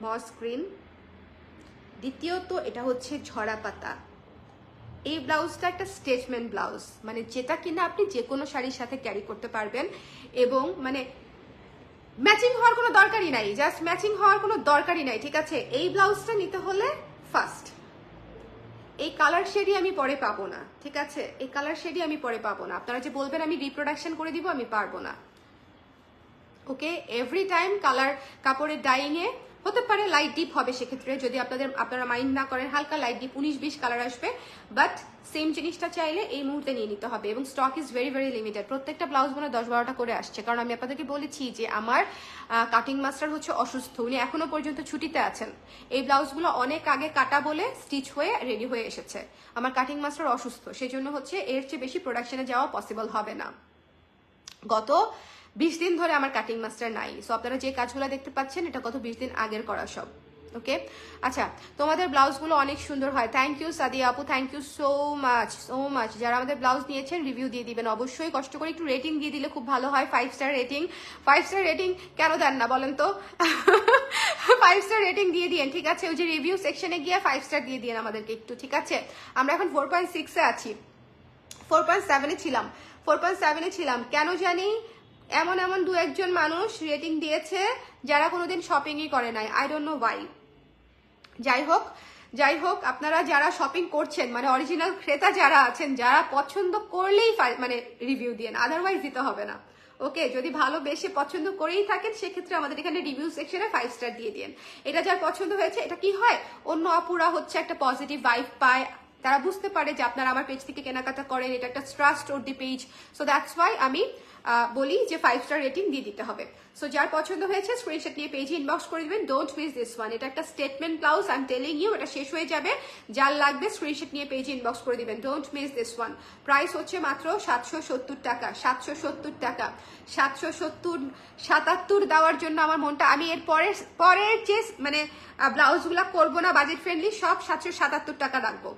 মস গ্রিন, দ্বিতীয়ত এটা হচ্ছে ঝরা পাতা। এই ব্লাউজটা একটা স্টেটমেন্ট ব্লাউজ, মানে যেটা কিনা আপনি যে কোনো শাড়ির সাথে ক্যারি করতে পারবেন, এবং মানে ম্যাচিং হওয়ার কোনো দরকারই নাই, জাস্ট ম্যাচিং হওয়ার কোনো দরকারই নাই, ঠিক আছে? এই ব্লাউজটা নিতে হলে ফার্স্ট এই কালার শেডই আমি পরে পাবো না, ঠিক আছে? এই কালার শেডই আমি পরে পাবো না। আপনারা যে বলবেন আমি রিপ্রোডাকশন করে দিব, আমি পারবো না। ওকে, এভরি টাইম কালার কাপড়ের ডাইং এ হতে পারে লাইট ডিপ হবে, সেক্ষেত্রে যদি আপনারা মাইন্ড না করেন হালকা লাইট ডিপ 19-20 কালার আসবে, বাট সেম জিনিসটা চাইলে এই মুহূর্তে নিয়ে নিতে হবে। এবং stock is very very limited, প্রত্যেকটা ব্লাউজ মানে 10-12টা করে আসছে, কারণ আমি আপনাদেরকে বলেছি যে আমার কাটিং মাস্টার হচ্ছে অসুস্থ, উনি এখনো পর্যন্ত ছুটিতে আছেন। এই ব্লাউজগুলো অনেক আগে কাটা বলে স্টিচ হয়ে রেডি হয়ে এসেছে, আমার কাটিং মাস্টার অসুস্থ, সেই জন্য হচ্ছে এর চেয়ে বেশি প্রোডাকশনে যাওয়া পসিবল হবে না। গত 20 দিন ধরে আমার কাটিং মাস্টার নাই, সো আপনারা যে কাজগুলো দেখতে পাচ্ছেন এটা গত 20 দিন আগের করা সব। ওকে, আচ্ছা, তোমাদের ব্লাউজগুলো অনেক সুন্দর হয়, থ্যাংক ইউ সাদিয়া আপু, thank you so much so much. যারা আমাদের ব্লাউজ নিয়েছেন রিভিউ দিয়ে দিবেন অবশ্যই, কষ্ট করে একটু রেটিং দিয়ে দিলে খুব ভালো হয়। 5 স্টার রেটিং, 5 স্টার রেটিং কেন দেন না বলেন তো? 5 স্টার রেটিং দিয়ে দিন, ঠিক আছে? ওই যে রিভিউ সেকশনে গিয়ে 5 স্টার দিয়ে দিন আমাদেরকে একটু, ঠিক আছে? আমরা এখন 4.6 এ আছি, 4.7 এ ছিলাম, 4.7 এ ছিলাম। কেন জানি এমন এমন 2-1 মানুষ রেটিং দিয়েছে যারা কোনোদিন শপিংই করে নাই, আই ডোন্ট নো ওয়াই। যাই হোক আপনারা যারা শপিং করছেন, মানে অরিজিনাল ক্রেতা যারা আছেন, যারা পছন্দ করলেই মানে রিভিউ দিন, আদারওয়াইজ দিতে হবে না। ওকে, যদি ভালোবেসে পছন্দ করেই থাকেন সেক্ষেত্রে আমাদের এখানে রিভিউ সেকশনে 5 স্টার দিয়ে দিন। এটা যার পছন্দ হয়েছে, এটা কি হয় অন্য আপুরা হচ্ছে একটা পজিটিভ ভাইব পায়, তারা বুঝতে পারে যে আপনারা আমার পেজ থেকে কেনাকাটা করেন, এটা একটা trust or the page. So that's why আমি বলি যে 5 স্টার রেটিং দিয়ে দিতে হবে। সো যার পছন্দ হয়েছে স্ক্রিনশট নিয়ে পেজে ইনবক্স করে দিবেন, ডোন্ট মিস দিস ওয়ান। এটা একটা statement blouse, I am telling you, এটা শেষ হয়ে যাবে। যার লাগবে স্ক্রিনশট নিয়ে পেজে ইনবক্স করে দিবেন, don't miss this one. Price হচ্ছে মাত্র 770 টাকা, 770 টাকা, 777 দেওয়ার জন্য আমার মনটা, আমি এর পরের যে মানে ব্লাউজগুলো করবো না বাজেট ফ্রেন্ডলি, সব 777 টাকা রাখবো।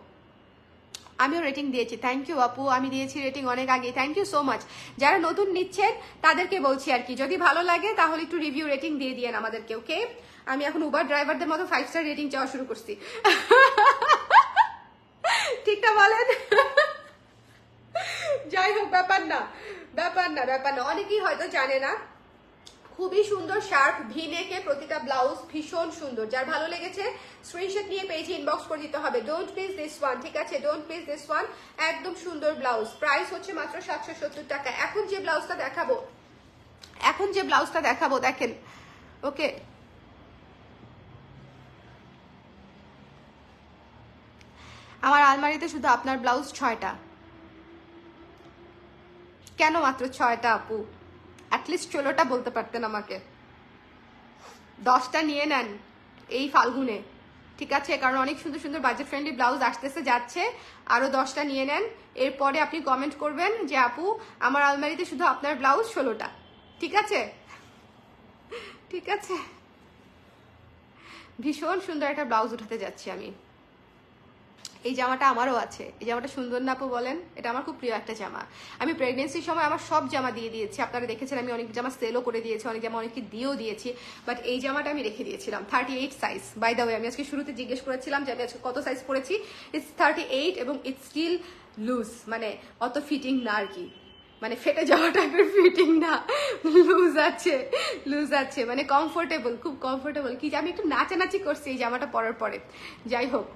আমিও রেটিং দিয়েছি, থ্যাংক ইউ আপু, আমি দিয়েছি রেটিং অনেক আগে, থ্যাংক ইউ সো মাচ। যারা নতুন নিচ্ছেন তাদেরকে বলছি আর কি, যদি ভালো লাগে তাহলে একটু রিভিউ রেটিং দিয়ে দিয়েন আমাদেরকে, ওকে? আমি এখন উবার ড্রাইভারদের মতো 5 স্টার রেটিং চাওয়া শুরু করছি। ঠিক না বলেন? যাই হোক, ব্যাপার না, অনেকেই হয়তো জানে না, খুবই সুন্দর শার্প ভিনেকে প্রতিটা ব্লাউজ ভীষণ সুন্দর। যার ভালো লেগেছে স্ক্রিনশট নিয়ে পেজে ইনবক্স করে দিতে হবে, ডোন্ট মিস দিস ওয়ান, ঠিক আছে? ডোন্ট মিস দিস ওয়ান, একদম সুন্দর ব্লাউজ। প্রাইস হচ্ছে মাত্র 770 টাকা। এখন যে ব্লাউজটা দেখাবো দেখেন, ওকে? আমার আলমারিতে শুধু আপনার ব্লাউজ 6টা। কেন মাত্র 6টা আপু? অ্যাটলিস্ট 16টা বলতে পারতেন আমাকে। 10টা নিয়ে নেন এই ফাল্গুনে, ঠিক আছে? কারণ অনেক সুন্দর সুন্দর বাজেট ফ্রেন্ডলি ব্লাউজ আসতেছে যাচ্ছে, আরো 10টা নিয়ে নেন। এরপরে আপনি কমেন্ট করবেন যে আপু আমার আলমারিতে শুধু আপনার ব্লাউজ 16টা, ঠিক আছে? ঠিক আছে, ভীষণ সুন্দর একটা ব্লাউজ উঠাতে যাচ্ছি আমি। এই জামাটা আমারও আছে, এই জামাটা সুন্দর না আপু বলেন? এটা আমার খুব প্রিয় একটা জামা। আমি প্রেগনেন্সির সময় আমার সব জামা দিয়ে দিয়েছি, আপনারা দেখেছেন। আমি অনেক জামা সেলও করে দিয়েছি, অনেক জামা অনেককে দিয়েও দিয়েছি, বাট এই জামাটা আমি রেখে দিয়েছিলাম। 38 সাইজ। বাই দ্য ওয়ে, আমি আজকে শুরুতে জিজ্ঞেস করেছিলাম যে আমি আজকে কত সাইজ পরেছি। ইটস 38 এবং ইটস স্টিল লুজ, মানে অত ফিটিং না আর কি, মানে ফেটে যাওয়া টাইপের ফিটিং না, লুজ আছে, মানে কমফোর্টেবল, খুব কমফোর্টেবল। কি যে আমি একটু নাচানাচি করছি এই জামাটা পরার পরে। যাই হোক,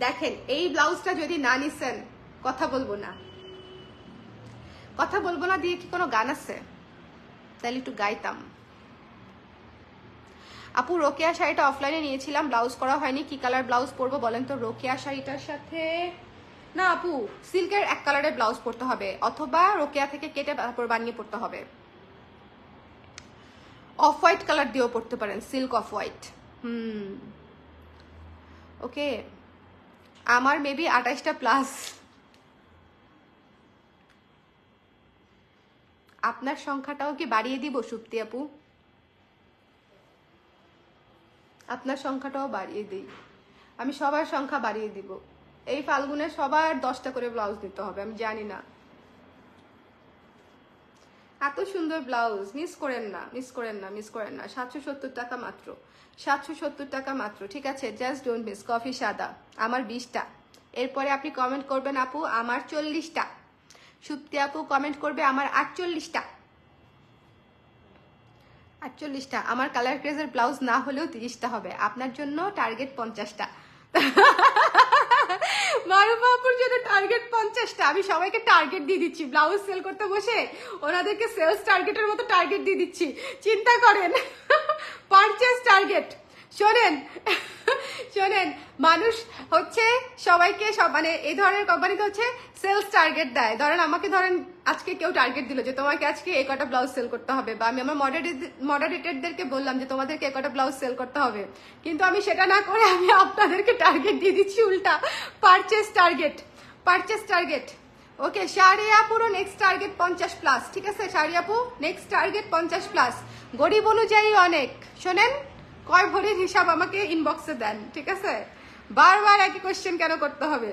দেখেন এই ব্লাউজটা যদি না নিছেন, কথা বলবো না দিয়ে কি কোনো গান আছে? তাহলে একটু গাইতাম। আপু রোকেয়া শাড়িটা অফলাইনে নিয়েছিলাম, ব্লাউজ করা হয়নি, কি কালার ব্লাউজ পরবো বলেন তো? রোকেয়া শাড়িটার সাথে না আপু, সিল্কের এক কালারের ব্লাউজ পরতে হবে, অথবা রোকেয়া থেকে কেটে তারপর বানিয়ে পরতে হবে। অফ হোয়াইট কালার দিয়েও পরতে পারেন, সিল্ক অফ হোয়াইট। ওকে, আমার মেবি 28টা প্লাস। আপনার সংখ্যাটাও কি বাড়িয়ে দিব সুপ্তি আপু? আপনার সংখ্যাটাও বাড়িয়ে দিই, আমি সবার সংখ্যা বাড়িয়ে দিব। এই ফাল্গুনে সবার 10টা করে ব্লাউজ দিতে হবে, আমি জানি না। এত সুন্দর ব্লাউজ মিস করেন না। 770 টাকা মাত্র, 770 টাকা মাত্র, ঠিক আছে? Just don't miss. কফি সাদা আমার 20টা। এরপরে আপনি কমেন্ট করবেন আপু আমার 40টা। সুপ্তি আপু কমেন্ট করবে আমার 48টা। আমার কালার ক্রেজের ব্লাউজ না হলেও 30টা হবে। আপনার জন্য টার্গেট 50টা। মারুফা আপুর জন্য টার্গেট 50টা। আমি সবাইকে টার্গেট দিয়ে দিচ্ছি, ব্লাউজ সেল করতে বসে ওনাদেরকে সেলস টার্গেটের মতো টার্গেট দিয়ে দিচ্ছি, চিন্তা করেন। Purchase target. শোনেন, মানুষ হচ্ছে সবাইকে মানে এই ধরনের কোম্পানিতে হচ্ছে সেলস টার্গেট দেয়। ধরেন আমাকে আজকে কেউ টার্গেট দিল যে তোমাকে আজকে এই কটা ব্লাউজ সেল করতে হবে, বা আমি আমার মডারেটরদেরকে বললাম যে তোমাদেরকে এই কটা ব্লাউজ সেল করতে হবে, কিন্তু আমি সেটা না করে আমি আপনাদেরকে টার্গেট দিয়ে দিচ্ছি উল্টা, পারচেজ টার্গেট। ওকে, শাড়িয়া পুরো নেক্সট টার্গেট 50 প্লাস, ঠিক আছে? শাড়িয়া আপু নেক্সট টার্গেট 50 প্লাস, গরিব অনুযায়ী অনেক। শোনেন, কয় ভরির হিসাব আমাকে ইনবক্সে দেন, ঠিক আছে? বারবার একই কোশ্চেন কেন করতে হবে?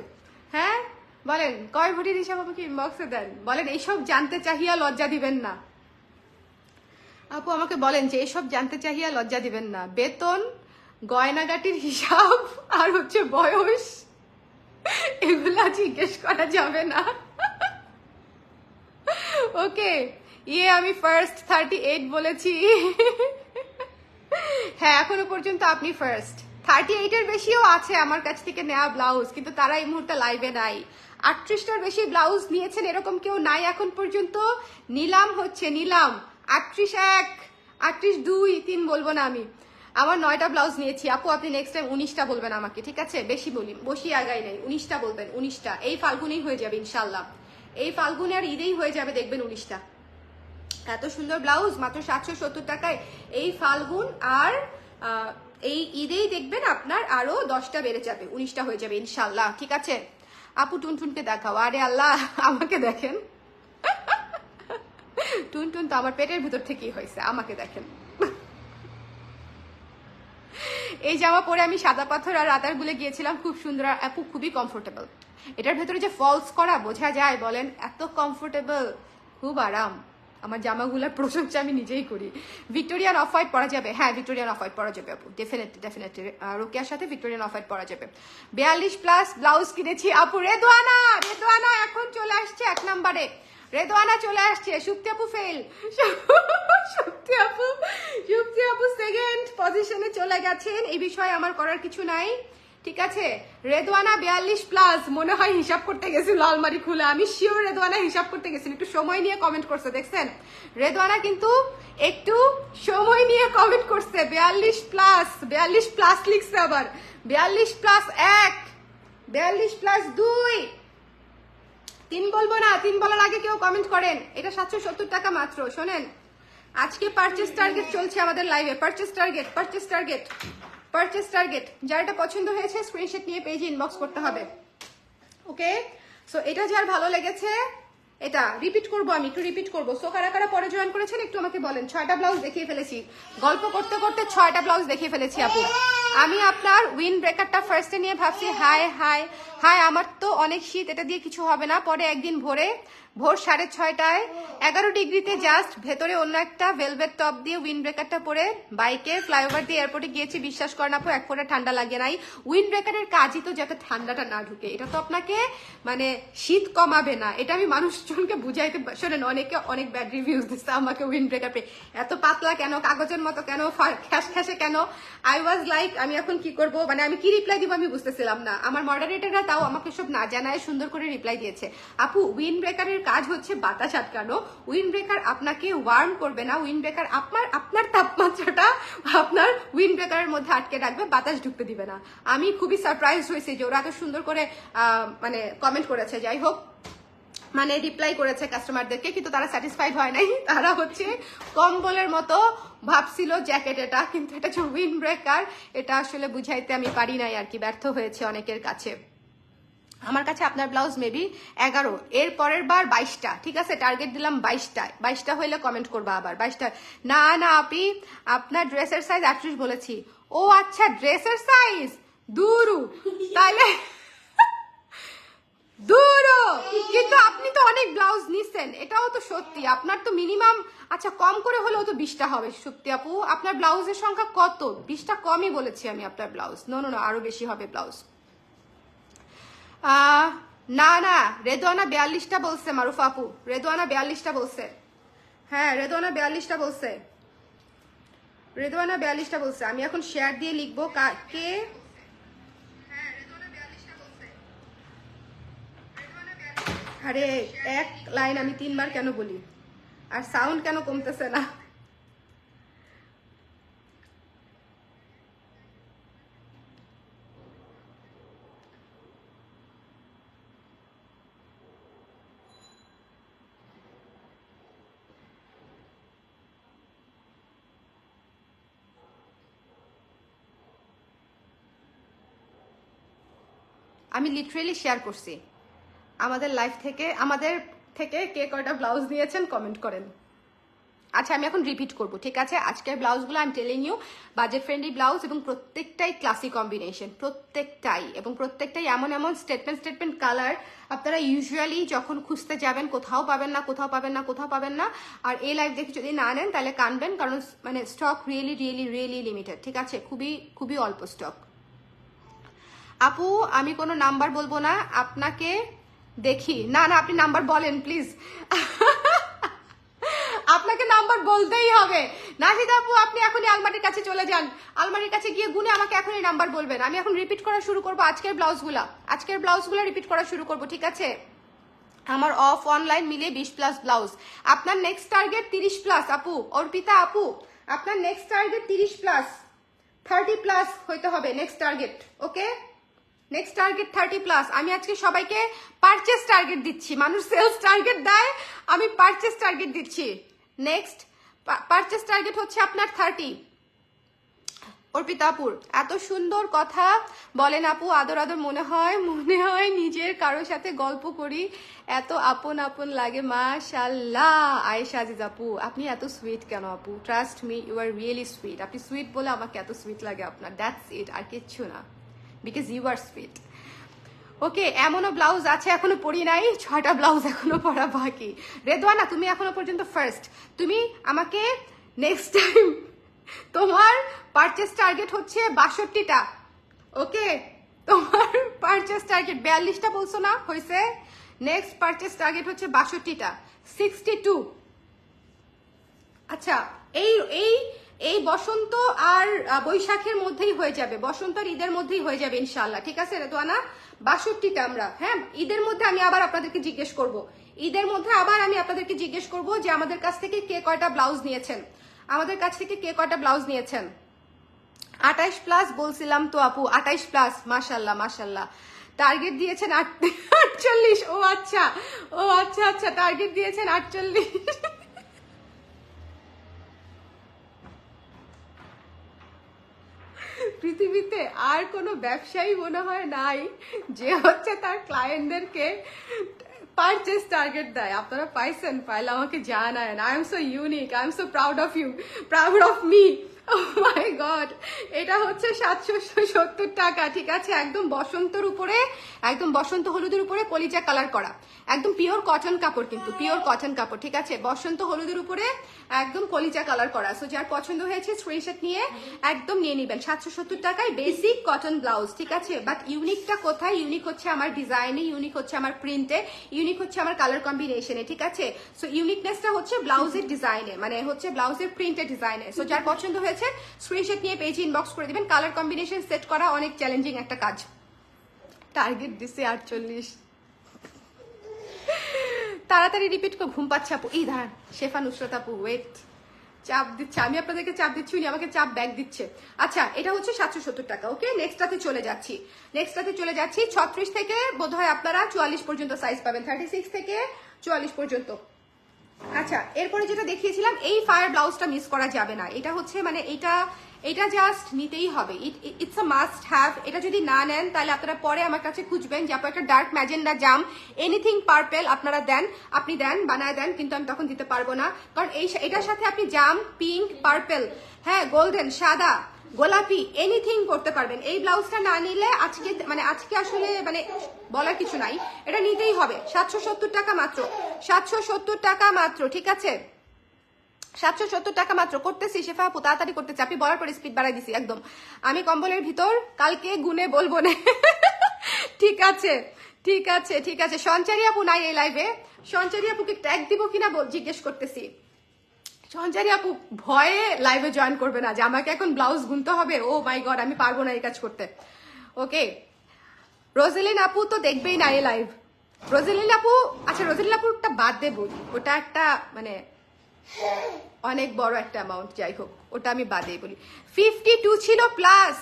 হ্যাঁ বলেন, কয় ভরির হিসাব আমাকে ইনবক্সে দেন, বলেন। এইসব জানতে চাহিয়া লজ্জা দিবেন না আপু, আমাকে বলেন যে এইসব জানতে চাহিয়া লজ্জা দিবেন না। বেতন, গয়নাগাটির হিসাব আর হচ্ছে বয়স, এগুলা জিজ্ঞেস করা যাবে না। ওকে, আমি ফার্স্ট 38 বলেছি। হ্যাঁ, এখনো পর্যন্ত আপনি ফার্স্ট। 38-এর বেশিও আছে আমার কাছ থেকে নেওয়া ব্লাউজ, কিন্তু তারা এই মুহূর্তে লাইভে নাই। 38টার বেশি ব্লাউজ নিয়েছেন এরকম কেউ নাই এখন পর্যন্ত। নিলাম 38-1, 38-2, 3 বলবো না আমি। আমার 9টা ব্লাউজ নিয়েছি আপু, আপনি নেক্সট টাইম 19টা বলবেন আমাকে, ঠিক আছে? বেশি আগাই নাই, 19টা বলবেন। 19টা এই ফাল্গুনেই হয়ে যাবে ইনশাল্লাহ, এই ফাল্গুনে আর ঈদেই হয়ে যাবে, দেখবেন 19টা। এত সুন্দর ব্লাউজ মাত্র 770 টাকায় এই ফাল্গুন আর এই ঈদেই দেখবেন আপনার আরো 10টা বেড়ে যাবে, 19টা হয়ে যাবে ইনশাল্লাহ, ঠিক আছে? আপু টুনটুনকে দেখাও। আরে আল্লাহ, আমাকে দেখেন। টুনটুন তো আমার পেটের ভিতর থেকেই হয়েছে, আমাকে দেখেন। এই জামা পরে আমি সাদা পাথর আর রাতারগুলে গিয়েছিলাম, খুব সুন্দর, আপু খুবই কমফোর্টেবল। এটার ভেতরে যে ফলস করা বোঝা যায় বলেন, এত কমফোর্টেবল, খুব আরাম। আমার জামাগুলোর প্রশংসা আমি নিজেই করি। ভিক্টোরিয়ান অফ হোয়াইট পরা যাবে? হ্যাঁ, ভিক্টোরিয়ান অফ হোয়াইট পরা যাবে আপু, ডেফিনেটলি রোকেয়ার সাথে ভিক্টোরিয়ান অফ হোয়াইট পরা যাবে। 42+ ব্লাউজ কিনেছি আপু। রেদওয়ানা এখন চলে আসছে 1 নম্বরে, রেদওয়ানা চলে আসছে। সুপ্তি আপু ফেল, সুপ্তি আপু সেকেন্ড পজিশনে চলে গেছেন। এই বিষয়ে আমার করার কিছু নাই, ঠিক আছে। রেদওয়ানা 42+, মনে হয় হিসাব করতে গেছিল আলমারি খুলে, আমি শিওর রেদওয়ানা হিসাব করতে গেছিল, একটু সময় নিয়ে কমেন্ট করছে, দেখছেন রেদওয়ানা কিন্তু একটু সময় নিয়ে কমেন্ট করছে। 42+ লিখছে আবার, 42+1, 42+2, 3 বলবো না, 3 বলার আগে কেউ কমেন্ট করেন। এটা 770 টাকা মাত্র। শোনেন, আজকে পারচেস টার্গেট চলছে আমাদের লাইভে, পারচেস টার্গেট। যার এটা পছন্দ হয়েছে স্ক্রিনশট নিয়ে পেজে ইনবক্স করতে হবে, ওকে। সো এটা যার ভালো লেগেছে, এটা রিপিট করবো, আমি একটু রিপিট করবো। সো কারা কারা পরে জয়েন করেছেন একটু আমাকে বলেন। 6টা ব্লাউজ দেখিয়ে ফেলেছি, গল্প করতে করতে 6টা ব্লাউজ দেখিয়ে ফেলেছি আপু। আমি আপনার উইন্ড ব্রেকারটা ফার্স্টে নিয়ে ভাবছি হাই আমার তো অনেক শীত, এটা দিয়ে কিছু হবে না। পরে একদিন ভোর 6:30টায় 11 ডিগ্রিতে জাস্ট ভেতরে অন্য একটা ভেলভেট টপ দিয়ে উইন্ড ব্রেকারটা পরে বাইকে ফ্লাইওভার দিয়ে এয়ারপোর্টে গিয়েছি। বিশ্বাস করেন আপু, এক ফোঁটা ঠান্ডা লাগে নাই। উইন্ড ব্রেকারের কাজই তো যাতে ঠান্ডাটা না ঢুকে, এটা তো আপনাকে মানে শীত কমাবে না। এটা আমি মানুষজনকে বুঝাইতে, শোনেন অনেকে অনেক ব্যাড রিভিউজ দিচ্ছে আমাকে উইন্ড ব্রেকার পেয়ে, এত পাতলা কেন, কাগজের মতো কেন, খ্যাসে কেন। আই ওয়াজ লাইক, আমি এখন কি করব, মানে আমি কি রিপ্লাই দিব আমি বুঝতেছিলাম না। আমার মডারেটররা তাও আমাকে সব না জানায় সুন্দর করে রিপ্লাই দিয়েছে। আপু, উইন্ড ব্রেকারের কাজ হচ্ছে বাতাস আটকানো। উইন্ড ব্রেকার আপনাকে ওয়ার্ম করবে না, উইন্ড ব্রেকার আপনার তাপমাত্রাটা আপনার উইন্ড ব্রেকারের মধ্যে আটকে রাখবে, বাতাস ঢুকতে দিবে না। আমি খুবই সারপ্রাইজ হয়েছি যে ওরা এত সুন্দর করে মানে কমেন্ট করেছে। যাই হোক, মানে রিপ্লাই করেছে কাস্টমারদেরকে, কিন্তু তারা স্যাটিসফাইড হয় নাই। তারা হচ্ছে কম্বলের মতো ভাবছিল জ্যাকেট এটা, কিন্তু এটা হচ্ছে উইন্ড ব্রেকার। এটা আসলে বুঝাইতে আমি পারি নাই আর কি, ব্যর্থ হয়েছে অনেকের কাছে। আমার কাছে আপনার ব্লাউজ মেবি 11, এর পরের বার 22টা, ঠিক আছে, টার্গেট দিলাম 22টা হইলে কমেন্ট করবা আবার। 22টা না আপি, আপনার ড্রেসের সাইজ 38 বলেছি। ও আচ্ছা, ড্রেসের সাইজ দুরু, তাইলে কিন্তু আপনি তো অনেক ব্লাউজ নিছেন, এটাও তো সত্যি। আপনার তো মিনিমাম, আচ্ছা কম করে হলেও তো 20টা হবে সত্যি আপু। আপনার ব্লাউজের সংখ্যা কত? 20টা কমই বলেছি আমি আপনার ব্লাউজ। নো আরো বেশি হবে ব্লাউজ। না রেদওয়ানা 42টা বলছে মারুফা আপু, রেদওয়ানা 42টা বলছে। হ্যাঁ, রেদওয়ানা 42টা বলছে। আমি এখন শেয়ার দিয়ে লিখবো কে। আরে এক লাইন আমি 3বার কেন বলি, আর সাউন্ড কেন কমতেছে না? আমি লিটারেলি শেয়ার করছি। আমাদের লাইভ থেকে, আমাদের থেকে কে কয়টা ব্লাউজ নিয়েছেন কমেন্ট করেন। আচ্ছা, আমি এখন রিপিট করব, ঠিক আছে। আজকের ব্লাউজগুলো আমি telling you budget friendly blouse, এবং প্রত্যেকটাই ক্লাসি কম্বিনেশন, প্রত্যেকটাই এমন স্টেটমেন্ট কালার আপনারা ইউজুয়ালি যখন খুঁজতে যাবেন কোথাও পাবেন না। আর এই লাইভ দেখে যদি না নেন তাহলে কানবেন, কারণ মানে স্টক রিয়েলি লিমিটেড, ঠিক আছে, খুবই অল্প স্টক। আপু, আমি কোনো নাম্বার বলবো না, আপনাকে দেখি। না আপনি নাম্বার বলেন প্লিজ। আপনাকে নাম্বার বলতেই হবে। নাহিদ আপু, আপনি এখনই আলমারির কাছে চলে যান, আলমারির কাছে গিয়ে গুনে আমাকে এখনই নাম্বার বলবেন। আমি এখন রিপিট করা শুরু করবো আজকের ব্লাউজগুলা রিপিট করা শুরু করবো, ঠিক আছে। আমার অফ অনলাইন মিলে 20+ ব্লাউজ। আপনার নেক্সট টার্গেট 30+ আপু। অর্পিতা আপু, আপনার নেক্সট টার্গেট 30+, 30+ হইতে হবে next target, okay. Next target 30+। আমি আজকে সবাইকে পারচেস টার্গেট দিচ্ছি। মানুষ সেলস টার্গেট দেয়, আমি পারচেস টার্গেট দিচ্ছি। নেক্সট পারচেস টার্গেট হচ্ছে আপনার 30। অর্পিতা আপুর এত সুন্দর কথা বলেন আপু, আদর মনে হয় নিজের কারোর সাথে গল্প করি, এত আপন লাগে, মাশাআল্লাহ। আয়েশা আজিজ আপু, আপনি এত সুইট কেন আপু? Trust me, you are really sweet. আপনি সুইট বলে আমাকে এত সুইট লাগে আপনার, দ্যাটস ইট, আর কিচ্ছু না, বিকজ ইউ আর সুইট। ওকে, এমনও ব্লাউজ আছে এখনো পরি নাই, 6টা ব্লাউজ এখনো পরা বাকি। রেদওয়ানা তুমি এখনো পর্যন্ত ফার্স্ট, তুমি আমাকে নেক্সট টাইম তোমার পারচেস টার্গেট হচ্ছে 62টা। ওকে, তোমার পারচেস টার্গেট 42টা বলছো না, হয়েছে। নেক্সট পারচেস টার্গেট হচ্ছে 62টা, 62। আচ্ছা, এই এই এই বসন্ত আর বৈশাখের মধ্যেই হয়ে যাবে, বসন্ত আর ঈদের মধ্যেই হয়ে যাবে ইনশাল্লাহ, ঠিক আছে রেদওয়ানা। 62টা আমরা, হ্যাঁ ঈদের মধ্যে আমি আবার আপনাদেরকে জিজ্ঞেস করব, ঈদের মধ্যে আবার আমি আপনাদেরকে জিজ্ঞেস করব যে আমাদের কাছ থেকে কে কয়টা ব্লাউজ নিয়েছেন, আমাদের কাছ থেকে কে কয়টা ব্লাউজ নিয়েছেন। 28 প্লাস বলছিলাম তো আপু, 28 প্লাস, মাশাল্লাহ মাশাল্লাহ। টার্গেট দিয়েছেন 48। ও আচ্ছা, ও আচ্ছা আচ্ছা, টার্গেট দিয়েছেন 48। পৃথিবীতে আর কোনো ব্যবসায়ী মনে হয় নাই যে হচ্ছে তার ক্লায়েন্টদেরকে পারচেস টার্গেট দেয়। আপনারা পাইছেন, পাইলে আমাকে জানায়েন। I am so unique, I am so proud of you, proud of me. My god, এটা হচ্ছে 770 টাকা, ঠিক আছে। একদম বসন্তর উপরে, একদম বসন্ত হলুদের উপরে কলিজা কালার করা, একদম পিওর কটন কাপড়, কিন্তু পিওর কটন কাপড়, ঠিক আছে। বসন্ত হলুদের উপরে একদম কলিজা কালার করা। সো যার পছন্দ হয়েছে স্ক্রিনশট নিয়ে একদম নিয়ে নিবেন। 770 টাকায় বেসিক কটন ব্লাউজ, ঠিক আছে। বাট ইউনিকটা কোথায়? ইউনিক হচ্ছে আমার ডিজাইনে, ইউনিক হচ্ছে আমার প্রিন্টে, ইউনিক হচ্ছে আমার কালার কম্বিনেশনে, ঠিক আছে। সো ইউনিকনেসটা হচ্ছে ব্লাউজের ডিজাইনে, মানে হচ্ছে ব্লাউজের প্রিন্টের ডিজাইনে। সো যার পছন্দ হয়েছে স্ক্রিনশট নিয়ে পেজে ইনবক্স করে দিবেন। কালার কম্বিনেশন সেট করা অনেক চ্যালেঞ্জিং একটা কাজ। টার্গেট দিছে 48। তাড়াতাড়ি রিপিট করে, ঘুম পাচ্ছে আপু। এই দাঁড়ান, শেফা নুসরত আপু ওয়েট, চাপ দিচ্ছে, আমি আপনাদেরকে চাপ দিচ্ছি, উনি আমাকে চাপ ব্যাক দিচ্ছে। আচ্ছা, এটা হচ্ছে 770 টাকা। ওকে, নেক্সটটাতে চলে যাচ্ছি, নেক্সটটাতে চলে যাচ্ছি। 36 থেকে বোধহয় আপনারা 44 পর্যন্ত সাইজ পাবেন, 36 থেকে 44 পর্যন্ত। আচ্ছা, এরপরে যেটা দেখিয়েছিলাম, এই ফায়ার ব্লাউজটা মিস করা যাবে না। এটা হচ্ছে মানে এটা জাস্ট নিতেই হবে, ইটস আ মাস্ট হ্যাভ। এটা যদি না নেন তাহলে আপনারা পরে আমার কাছে খুঁজবেন যে আপনার একটা ডার্ক ম্যাজেন্ডা, জাম, এনিথিং পার্পেল আপনারা দেন, আপনি দেন, বানায় দেন, কিন্তু আমি তখন দিতে পারবো না। কারণ এটার সাথে আপনি জাম, পিঙ্ক, পার্পেল, হ্যাঁ গোল্ডেন, সাদা, গোলাপি, এনিথিং করতে পারবেন। এই ব্লাউজটা না নিলে আজকে আসলে মানে বলার কিছু নাই, এটা নিতেই হবে। 770 টাকা মাত্র, 770 টাকা মাত্র, ঠিক আছে। 770 টাকা মাত্র। করতেছি শেফা আপু, তাড়াতাড়ি করতেছি, আপনি বলার পরে স্পিড বাড়াই দিছি একদম। আমি কম্বলের ভিতর কালকে গুনে বলবো না। ঠিক আছে ঠিক আছে ঠিক আছে। সঞ্চারী আপু নাই এই লাইভে, সঞ্চারী আপুকে ট্যাগ দিব কিনা জিজ্ঞেস করতেছি। সঞ্চারী আপু ভয়ে লাইভে জয়েন করবে না যে আমাকে এখন ব্লাউজ গুনতে হবে। ও মাই গড, আমি পারবো না এই কাজ করতে। ওকে, রোজেলিন আপু তো দেখবেই না এই লাইভ। রোজেলিন আপু, আচ্ছা রোজেলিন আপুরটা বাদ দেবো, ওটা একটা মানে অনেক বড় একটা অ্যামাউন্ট, যাই হোক ওটা আমি বাদেই বলি। 52 ছিল প্লাস,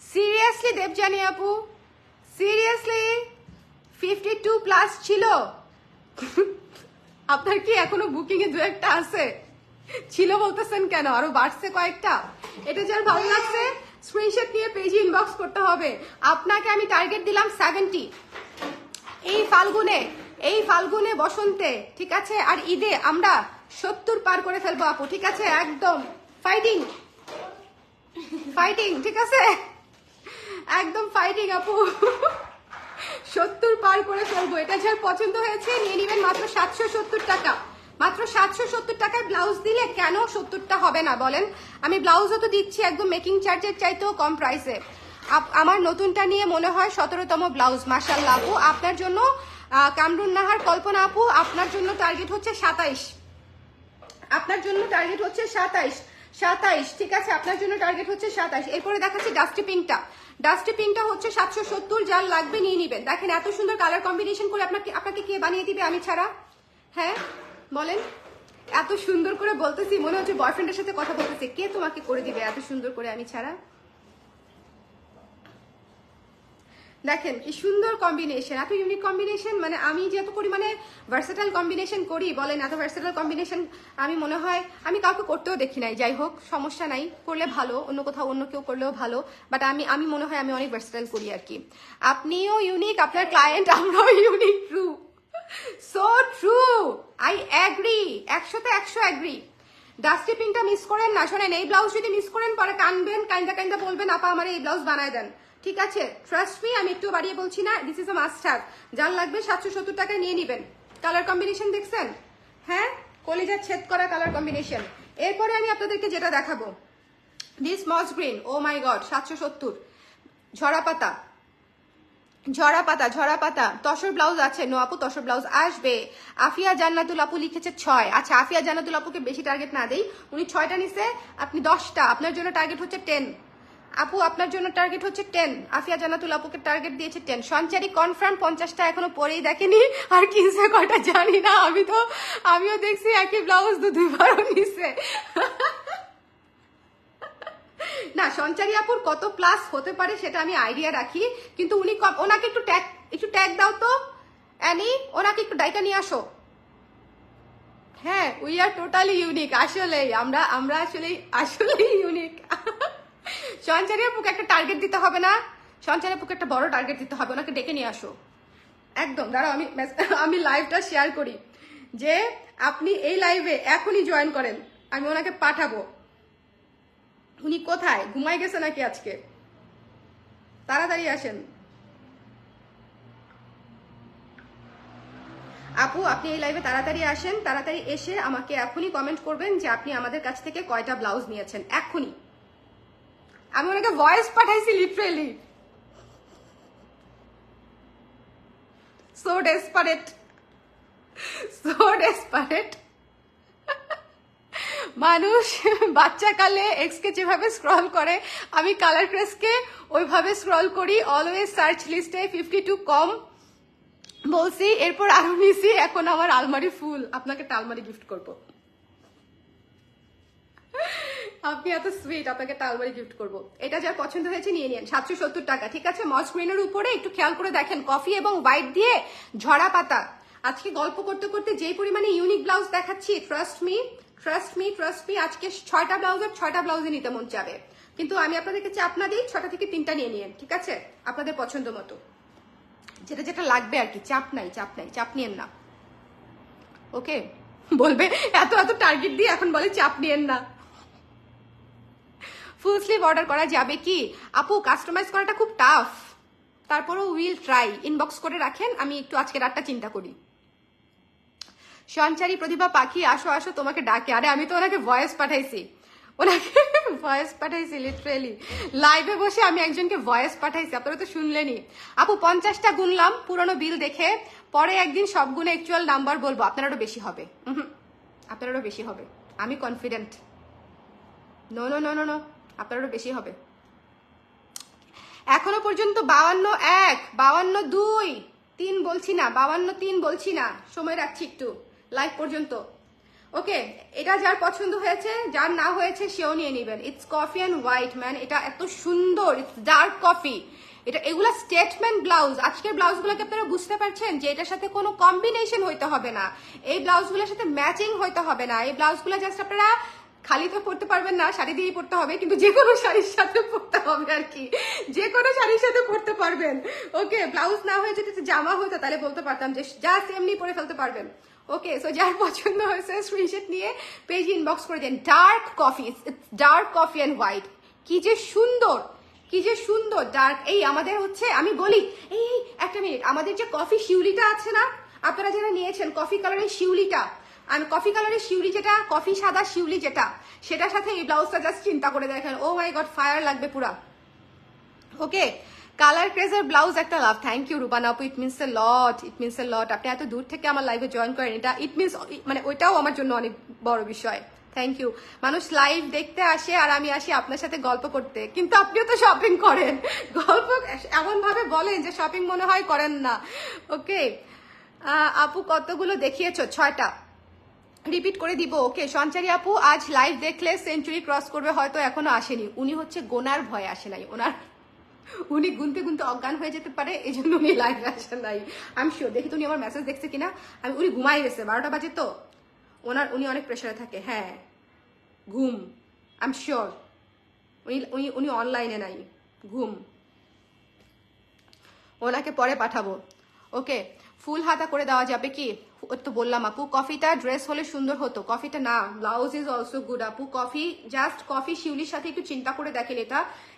সিরিয়াসলি দেবজানি আপু, সিরিয়াসলি 52 প্লাস ছিল। আপনার কি এখনো বুকিং এ 2-1টা আছে? ছিল বলতেছেন কেন, আরো বাড়ছে কয়েকটা। এটা যার ভালো লাগছে স্ক্রিনশট নিয়ে পেজে ইনবক্স করতে হবে। আপনাকে আমি টার্গেট দিলাম 70 এই ফাল্গুনে বসন্তে, ঠিক আছে। আর ঈদে আমরা 70 পার করে ফেলবো আপু, ঠিক আছে। একদম ফাইটিং ফাইটিং, ঠিক আছে, একদম ফাইটিং আপু। 70 পার করে ফেলবো। এটা যার পছন্দ হয়েছে নিয়ে নিবেন, মাত্র 770 টাকা, মাত্র 770 টাকায় ব্লাউজ দিলে কেন 70টা হবে না বলেন। আমি ব্লাউজও তো দিচ্ছি একদম মেকিং চার্জের চাইতেও কম প্রাইসে। আমার নতুনটা নিয়ে মনে হয় 17তম ব্লাউজ। মাশাআল্লাহ আপু, আপনার জন্য কামরুন নাহার, কল্পনা আপু, আপনার জন্য টার্গেট হচ্ছে 27, আপনার জন্য টার্গেট হচ্ছে 27, ঠিক আছে। আপনার জন্য টার্গেট হচ্ছে 27। এরপরে দেখাচ্ছি ডাস্টি পিঙ্কটা। ডাস্টি পিঙ্কটা হচ্ছে 770, যার লাগবে নিয়ে নিবেন। দেখেন এত সুন্দর কালার কম্বিনেশন করে আপনাকে কে বানিয়ে দিবে আমি ছাড়া? হ্যাঁ বলেন, এত সুন্দর করে বলতেছি মনে হচ্ছে বয়ফ্রেন্ডের সাথে কথা বলতেছি। কে তোমাকে করে দিবে এত সুন্দর করে আমি ছাড়া? দেখেন কি সুন্দর কম্বিনেশন, এত ইউনিক কম্বিনেশন। মানে আমি যে এত পরিমাণে ভার্সেটাইল কম্বিনেশন করি বলেন, এত ভার্সেটাইল কম্বিনেশন আমি মনে হয় আমি কাউকে করতেও দেখি নাই। যাই হোক সমস্যা নাই, করলে ভালো, অন্য কোথাও অন্য কেউ করলেও ভালো, বাট আমি মনে হয় আমি অনেক ভার্সেটাইল করি আর কি। আপনিও ইউনিক, আপনার ক্লায়েন্ট, আমরাও ইউনিক। True, so true, I agree, 100তে 100 অ্যাগ্রি। ডাস্টি পিঙ্কটা মিস করেন না। শোনেন, এই ব্লাউজ যদি মিস করেন পরে কানবেন, কাইন্দা বলবেন আপা আমার এই ব্লাউজ বানায় দেন। ঠিক আছে, ট্রাস্ট মি, আমি একটু বাড়িয়ে বলছি না, this is a must have. যার লাগবে 770 টাকায় নিয়ে নেবেন। কালার কম্বিনেশন দেখছেন? হ্যাঁ, কলিজা ছেদ করা কালার কম্বিনেশন। এরপরে আমি আপনাদেরকে যেটা দেখাবো, this moss green, oh my God, 770। ঝরা পাতা, ঝরা পাতা, ঝরা পাতা। তসর ব্লাউজ আছে? নো আপু, তসর ব্লাউজ আসবে। আফিয়া জান্নাতুল আপু লিখেছে 6। আচ্ছা, আফিয়া জান্নাতুল আপুকে বেশি টার্গেট না দেই, উনি 6টা নিছে, আপনি 10টা, আপনার জন্য টার্গেট হচ্ছে 10। আপু আপনার জন্য টার্গেট হচ্ছে 10। আফিয়া জান্নাতুল আপুকে টার্গেট দিয়েছে 10। সঞ্চারী কনফার্ম 50টা এখনো পরেই দেখেনি, আর কিনছে কয়টা জানি না। আমিও দেখছি একই ব্লাউজ দুইবারও নিছে। না, সঞ্চারী আপুর কত প্লাস হতে পারে সেটা আমি আইডিয়া রাখি, কিন্তু উনি ওনাকে একটু ট্যাগ দাও তো অ্যানি, ওনাকে একটু ডাইটা নিয়ে আসো। হ্যাঁ, উই আর টোটালি ইউনিক, আসলেই আমরা আসলেই ইউনিক। সঞ্চারী আপুকে একটা টার্গেট দিতে হবে না? সঞ্চারী আপুকে একটা বড় টার্গেট দিতে হবে, ওনাকে ডেকে নিয়ে আসো একদম। দাঁড়াও, আমি লাইভটা শেয়ার করি, যে আপনি এই লাইভে এখনই জয়েন করেন, আমি ওনাকে পাঠাবো। উনি কোথায়, ঘুমাই গেছে নাকি আজকে? তাড়াতাড়ি আসেন আপু, আপনি এই লাইভে তাড়াতাড়ি আসেন। তাড়াতাড়ি এসে আমাকে এখনই কমেন্ট করবেন যে আপনি আমাদের কাছ থেকে কয়টা ব্লাউজ নিয়েছেন, এখনই। আমি ওনাকে ভয়েস পাঠাইছি literally, so desperate, so desperate. মানুষ বাচ্চাকালে এক্সকে যেভাবে স্ক্রল করে, আমি কালার ক্রেসকে ওইভাবে স্ক্রল করি। অলওয়েজ সার্চ লিস্টে 52 কম বলছি, এরপর আরো নিছি, এখন আমার আলমারি ফুল। আপনাকে একটা আলমারি গিফট করব, আপনি এত সুইট, আপনাকে একটা আলমারি গিফট করবো। এটা যার পছন্দ হয়েছে নিয়ে নিন, 770 টাকা। ঠিক আছে, মস গ্রিনের উপরে একটু খেয়াল করে দেখেন, কফি এবং হোয়াইট দিয়ে ঝরা পাতা। আজকে গল্প করতে করতে যেই পরিমাণে ইউনিক ব্লাউজ দেখাচ্ছি, trust me, trust me, trust me, আজকে 6টা ব্লাউজের 6টা ব্লাউজে নিতে মন যাবে। কিন্তু আমি আপনাদেরকে চাপ না দিই, 6টা থেকে 3টা নিয়ে নিন, ঠিক আছে, আপনাদের পছন্দ মতো, যেটা যেটা লাগবে আর কি। চাপ নাই, চাপ নাই, চাপ নিয়েন না, ওকে? বলবে এত এত টার্গেট দিয়ে এখন বলে চাপ নিয়েন না। ফুল স্লিভ অর্ডার করা যাবে কি আপু? কাস্টমাইজ করাটা খুব টাফ, তারপরও উইল ট্রাই। ইনবক্স করে রাখেন, আমি একটু আজকে রাতটা চিন্তা করি। সঞ্চারী প্রতিভা পাখি, আসো আসো, তোমাকে ডাকে। আরে আমি তো ওনাকে ভয়েস পাঠাইছি, ওনাকে ভয়েস পাঠাইছি লিটারেলি লাইভে বসে, আমি একজনকে ভয়েস পাঠাইছি, আপনারা তো শুনলেনই। আপু 50টা গুনলাম পুরনো বিল দেখে, পরে একদিন সব গুণে অ্যাকচুয়াল নাম্বার বলবো, আপনারও বেশি হবে। আপনারও বেশি হবে, আমি confident. No no no no no, আপনারও বেশি হবে। এখনো পর্যন্ত 52-1, 52-2, 3 বলছি না, 52-3 বলছি না, সময় রাখছি একটু লাইভ পর্যন্ত। ওকে, এটা যার পছন্দ হয়েছে, যার না হয়েছে সেও নিয়ে নেবেন। It's coffee and white man, এটা এত সুন্দর, ইটস ডার্ক কফি। এগুলা স্টেটমেন্ট ব্লাউজ। আজকের ব্লাউজগুলোকে আপনারা বুঝতে পারছেন যে এটার সাথে কোনো কম্বিনেশন হইতে হবে না, এই ব্লাউজগুলোর সাথে ম্যাচিং হইতে হবে না। এই ব্লাউজগুলো জাস্ট আপনারা খালি তো পড়তে পারবেন না, শাড়ি দিয়েই পড়তে হবে, কিন্তু যে কোনো শাড়ির সাথে পড়তে হবে আর কি, যে কোনো শাড়ির সাথে পড়তে পারবেন। ওকে, ব্লাউজ না হয়ে যদি জামা হতো তাহলে বলতে পারতাম যে জাস্ট এমনি পরে ফেলতে পারবেন। ওকে, সো যার পছন্দ হয়েছে স্ক্রিনশট নিয়ে পেজ ইনবক্স করে দেন। Dark coffee, dark coffee and white, কি যে সুন্দর, কি যে সুন্দর ডার্ক। এই আমাদের হচ্ছে, আমি বলি, এই একটা মিনিট, আমাদের যে কফি শিউলিটা আছে না, আপনারা যারা নিয়েছেন কফি কালারের শিউলিটা, আমি কফি কালারের শিউলি যেটা, কফি সাদা শিউলি যেটা, সেটার সাথে এই ব্লাউজটা জাস্ট চিন্তা করে দেখেন, ও মাই গড, ফায়ার লাগবে পুরা। ওকে, কালার ক্রেজের ব্লাউজ একটা লাভ। থ্যাংক ইউ রুবানা আপু, it means a lot, it means a লট। আপনি এত দূর থেকে আমার লাইভে জয়েন করেন, এটা ইট মিনস, মানে ওইটাও আমার জন্য অনেক বড় বিষয়। Thank you. মানুষ লাইভ দেখতে আসে আর আমি আসি আপনার সাথে গল্প করতে, কিন্তু আপনিও তো শপিং করেন, গল্প এমন ভাবে বলেন যে শপিং মনে হয় করেন না। ওকে আপু, কতগুলো দেখিয়েছো? 6টা, রিপিট করে দিব। ওকে, সঞ্চারী আপু আজ লাইভ দেখলে সেঞ্চুরি ক্রস করবে, হয়তো এখনো আসেনি। উনি হচ্ছে গোনার ভয়ে আসে নাই, উনি গুনতে গুনতে অজ্ঞান হয়ে যেতে পারে, এই জন্য উনি লাইভে আসেন নাই। আমি শিওর, দেখি তো উনি আমার মেসেজ দেখছে কিনা। উনি ঘুমাই গেছে, 12টা বাজে তো, উনি অনেক প্রেশারে থাকে। হ্যাঁ, ঘুম, আই এম শিওর উনি অনলাইনে নাই, ঘুম। ওনাকে পরে পাঠাবো। ওকে, ফুল হাতা করে দেওয়া যাবে কি? তো বললাম আপু কফিটা ড্রেস হলে সুন্দর হতো, কফিটা না, ব্লাউজ ইজ অলসো গুড আপু। কফি জাস্ট কফি শিউলির সাথে একটু চিন্তা করে দেখেন,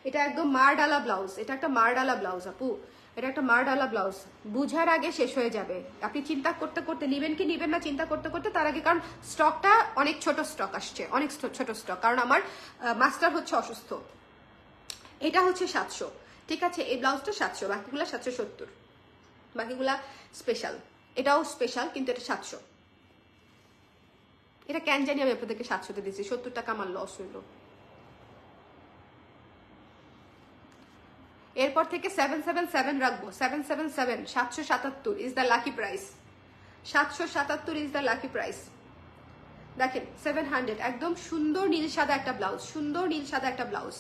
এটা একদম মারডালা ব্লাউজ, এটা একটা মারডালা ব্লাউজ আপু, এটা একটা মারডালা ব্লাউজ। বুঝার আগে শেষ হয়ে যাবে, আপনি চিন্তা করতে করতে নিবেন কি নিবেন না চিন্তা করতে করতে তার আগে, কারণ স্টকটা অনেক ছোট স্টক আসছে, অনেক ছোট স্টক, কারণ আমার মাস্টার হচ্ছে অসুস্থ। এটা হচ্ছে 700, ঠিক আছে, এই ব্লাউজটা 700, বাকিগুলা 770, বাকিগুলা স্পেশাল, এটাও স্পেশাল কিন্তু এটা 700। এটা কেন জানি আমি আপনাদেরকে 700-তে দিচ্ছি, 70 টাকা আমার লস হইল। এরপর থেকে 777 রাখবো, 777, 777 is the lucky price, 777 is the lucky price. দেখেন 700, একদম সুন্দর নীল সাদা একটা ব্লাউজ, সুন্দর নীল সাদা একটা ব্লাউজ,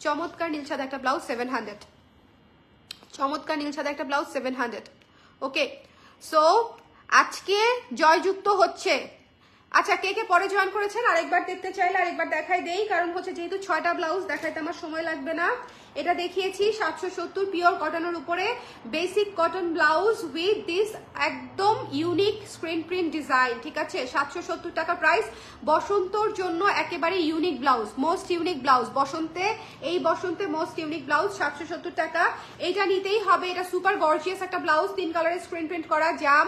চমৎকার নীল সাদা একটা ব্লাউজ 700, চমৎকার নীল সাদা একটা ব্লাউজ 700। ওকে, সো আজকে জয়যুক্ত হচ্ছে। আচ্ছা, কে কে পরে জয়েন করেছেন আরেকবার দেখতে চাইলে আরেকবার দেখাই দেই, কারণ হচ্ছে যেহেতু 6টা ব্লাউজ দেখাইতে আমার সময় লাগবে না। এটা দেখিয়েছি 770 পিওর কটনের উপরে basic cotton blouse with this একদম ইউনিক স্ক্রিন প্রিন্ট ডিজাইন, ঠিক আছে, 770 টাকা প্রাইস। বসন্তর জন্য একেবারে unique blouse, most unique blouse বসন্তে, এই বসন্তে মোস্ট ইউনিক ব্লাউজ 770 টাকা। এটা নিতেই হবে, এটা সুপার গর্জিয়াস একটা ব্লাউজ, 3 কালারের স্ক্রিন প্রিন্ট করা, জাম,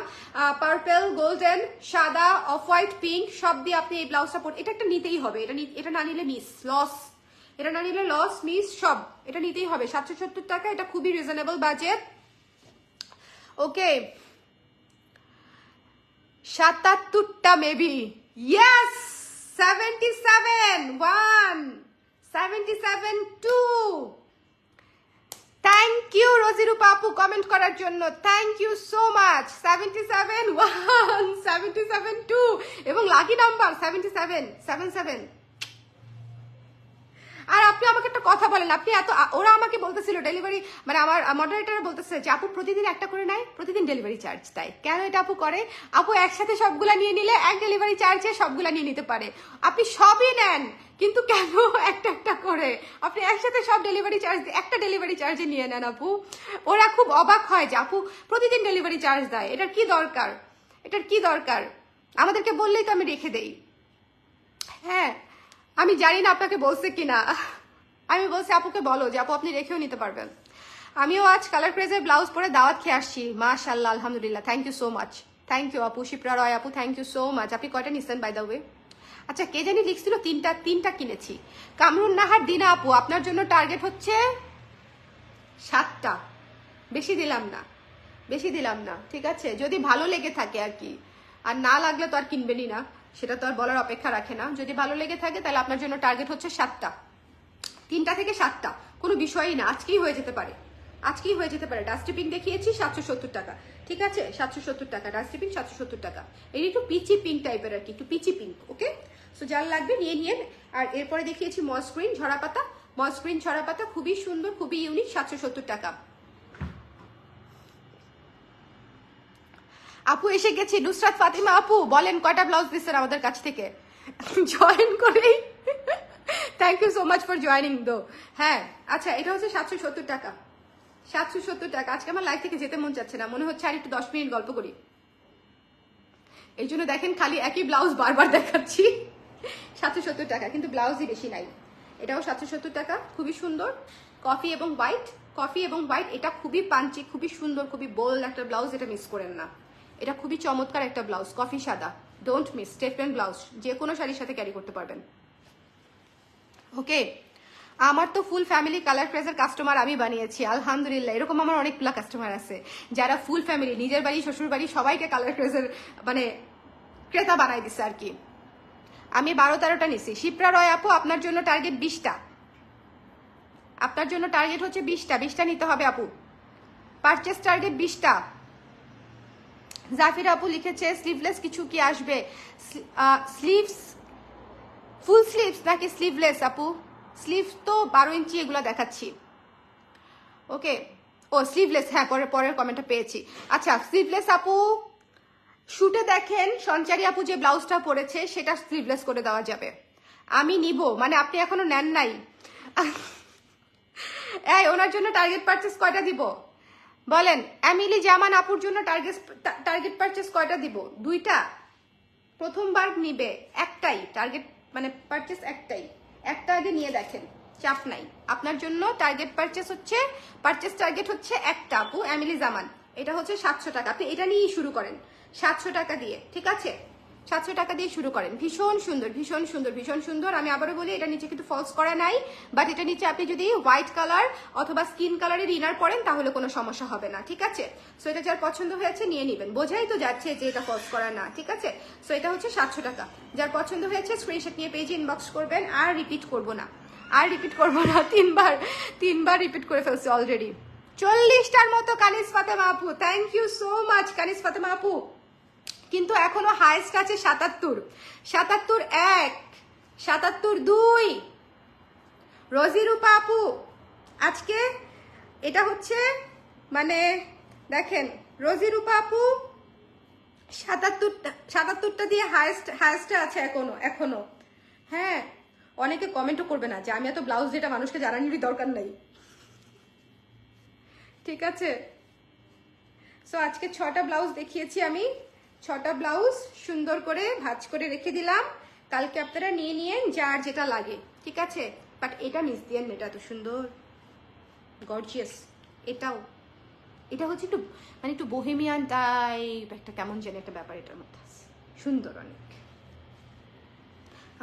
পার্পল, গোল্ডেন, সাদা, অফ হোয়াইট, পিঙ্ক সব দিয়ে আপনি এই ব্লাউজটা পরে, এটা একটা নিতেই হবে, এটা না নিলে মিস লস, এটা না নিলে লস মিস সব, এটা নিতেই হবে 770 টাকা, এটা খুবই রিজনেবল বাজেট। ওকে, 77টা maybe, yes, 77 1, 77 2। Thank you Rojirupa আপু কমেন্ট করার জন্য, থ্যাংক ইউ সো মাচ। 77 1, 77 2 এবং লাকি নাম্বার 77 77। আর আপনি আমাকে একটা কথা বলেন, আপনি এত, ওরা আমাকে বলতেছিল ডেলিভারি, মানে আমার মডারেটর বলতেছে যে আপু প্রতিদিন একটা করে নেয়, প্রতিদিন ডেলিভারি চার্জ দেয়, কেন এটা আপু করে? আপু একসাথে সবগুলা নিয়ে নিলে এক ডেলিভারি চার্জে সবগুলা নিয়ে নিতে পারে, আপনি সবই নেন কিন্তু কেন একটা একটা করে আপনি একসাথে সব ডেলিভারি চার্জ একটা ডেলিভারি চার্জে নিয়ে নেন আপু? ওরা খুব অবাক হয় যে আপু প্রতিদিন ডেলিভারি চার্জ দেয়, এটার কি দরকার, এটার কি দরকার? আমাদেরকে বললেই তো আমি রেখে দেই। হ্যাঁ, আমি জানি না আপনাকে বলছে কিনা, আমি বলছি আপুকে বলো যে আপু আপনি রেখেও নিতে পারবেন। আমিও আজ কালার ক্রেজের ব্লাউজ পরে দাওয়াত খেয়ে আসছি, মাশাআল্লাহ আলহামদুলিল্লাহ, thank you so much, thank you আপু। শিপ্রা রয় আপু থ্যাংক ইউ সো মাচ। আপনি কয়টা নিচ্ছেন বাই দ্য ওয়ে? আচ্ছা, কে জানি লিখছিল তিনটা কিনেছি। কামরুন নাহার দিনা আপু আপনার জন্য টার্গেট হচ্ছে 7টা, বেশি দিলাম না, বেশি দিলাম না, ঠিক আছে, যদি ভালো লেগে থাকে আর কি, আর না লাগলে তো আর কিনবেনই না, সেটা তো আর বলার অপেক্ষা রাখে না। যদি ভালো লেগে থাকে তাহলে আপনার জন্য টার্গেট হচ্ছে 7টা, 3টা থেকে 7টা, কোনো বিষয়ই না, আজকেই হয়ে যেতে পারে, আজকেই হয়ে যেতে পারে। ডাস্টবিন দেখিয়েছি 770 টাকা, ঠিক আছে, 770 টাকা ডাস্টবিন, 770 টাকা। এই একটু পিচি পিঙ্ক টাইপের আর কি, একটু পিচি পিঙ্ক। ওকে, সো যার লাগবে নিয়ে নিন। আর এরপরে দেখিয়েছি মসগ্রিন ঝরা পাতা, মসগ্রিন ঝরা পাতা খুবই সুন্দর, খুবই ইউনিক, 770 টাকা। আপু এসে গেছি, নুসরাত ফাতিমা আপু বলেন কয়টা ব্লাউজ দিচ্ছেন আমাদের কাছ থেকে জয়েন করেই। Thank you so much for joining though. হ্যাঁ, আচ্ছা, এটা হচ্ছে 770 টাকা, 770 টাকা। আজকে আমার লাইফ থেকে যেতে মন চাচ্ছে না, মনে হচ্ছে আর একটু 10 মিনিট গল্প করি, এই জন্য দেখেন খালি একই ব্লাউজ বারবার দেখাচ্ছি। 770 টাকা, কিন্তু ব্লাউজই বেশি নাই। এটাও 770 টাকা, খুবই সুন্দর, কফি এবং হোয়াইট, কফি এবং হোয়াইট, এটা খুবই পাঞ্চি, খুবই সুন্দর, খুবই বোল্ড একটা ব্লাউজ, এটা মিস করেন না, এটা খুবই চমৎকার একটা ব্লাউজ, কফি সাদা, ডোন্ট মিস, স্টেটমেন্ট ব্লাউজ, যে কোনো শাড়ির সাথে ক্যারি করতে পারবেন। ওকে, আমার তো ফুল ফ্যামিলি কালার ক্রেজের কাস্টমার আমি বানিয়েছি আলহামদুলিল্লাহ। এরকম আমার অনেকগুলো কাস্টমার আছে যারা ফুল ফ্যামিলি, নিজের বাড়ি শ্বশুর বাড়ি সবাইকে কালার ক্রেজের মানে ক্রেতা বানাই দিচ্ছে আর কি। আমি 12-13টা নিছি। শিপ্রা রয় আপু আপনার জন্য টার্গেট 20টা, আপনার জন্য টার্গেট হচ্ছে 20টা নিতে হবে আপু, পারচেস টার্গেট 20টা। জাফির আপু লিখেছে স্লিভলেস কিছু কি আসবে? স্লিভস, ফুল স্লিভস নাকি স্লিভলেস আপু? স্লিভ তো 12 ইঞ্চি এগুলো দেখাচ্ছি। ওকে, ও স্লিভলেস, হ্যাঁ পরের কমেন্টটা পেয়েছি। আচ্ছা, স্লিভলেস আপু শুটে দেখেন সঞ্চারী আপু যে ব্লাউজটা পরেছে সেটা স্লিভলেস করে দেওয়া যাবে, আমি নিব, মানে আপনি এখনো নেন নাই। এই ওনার জন্য টার্গেট পারচেস কয়টা দিব? বলেন এমিলি জামান আপুর জন্য টার্গেট পারচেস কয়টা দিব? 2টা। প্রথমবার নিবে একটাই টার্গেট, মানে পারচেস একটাই, একটা আগে নিয়ে দেখেন, চাপ নাই। আপনার জন্য টার্গেট পারচেস টার্গেট হচ্ছে একটা আপু, এমিলি জামান। এটা হচ্ছে 700 টাকা। আপনি এটা নিয়েই শুরু করেন 700 টাকা দিয়ে, ঠিক আছে? 700 টাকা দিয়ে শুরু করেন। ভীষণ সুন্দর, ভীষণ সুন্দর, ভীষণ সুন্দর। আমি আবারও বলি, এটা নিচে কিন্তু ফলস করা নাই, বাট এটা নিচে আপনি যদি হোয়াইট কালার অথবা স্কিন কালারের ইনার পরেন তাহলে কোনো সমস্যা হবে না, ঠিক আছে? সো এটা যার পছন্দ হয়েছে নিয়ে নেবেন, বোঝাই তো যাচ্ছে যে এটা ফলস করা না, ঠিক আছে? সো এটা হচ্ছে 700 টাকা। যার পছন্দ হয়েছে স্ক্রিনশট নিয়ে পেজে ইনবক্স করবেন। আর রিপিট করবো না, তিনবার রিপিট করে ফেলছি অলরেডি। 40টার মতো কানিজ ফাতেমা আপু, থ্যাংক ইউ সো মাচ কানিজ ফাতেমা আপু। কিন্তু এখনো হাইস্ট আছে 77, 77-1, 77-2। রোজিরূপা আপু আজকে এটা হচ্ছে, মানে দেখেন রোজিরূপা আপু 77টা দিয়ে হাইস্টে আছে এখনো। হ্যাঁ, অনেকে কমেন্টও করবে না যে আমি এত ব্লাউজ যেটা মানুষকে জানানোরই দরকার নাই, ঠিক আছে? সো আজকে 6টা ব্লাউজ দেখিয়েছি আমি, 6টা ব্লাউজ সুন্দর করে ভাঁজ করে রেখে দিলাম। কালকে আপনারা নিয়ে যার যেটা লাগে, ঠিক আছে? বাট এটা মিস দিয়েন, এটা এত সুন্দর গর্জিয়াস। এটা হচ্ছে একটু, মানে একটু বোহেমিয়ান টাইপ একটা, কেমন যেন একটা ব্যাপার এটার মধ্যে আছে, সুন্দর অনেক।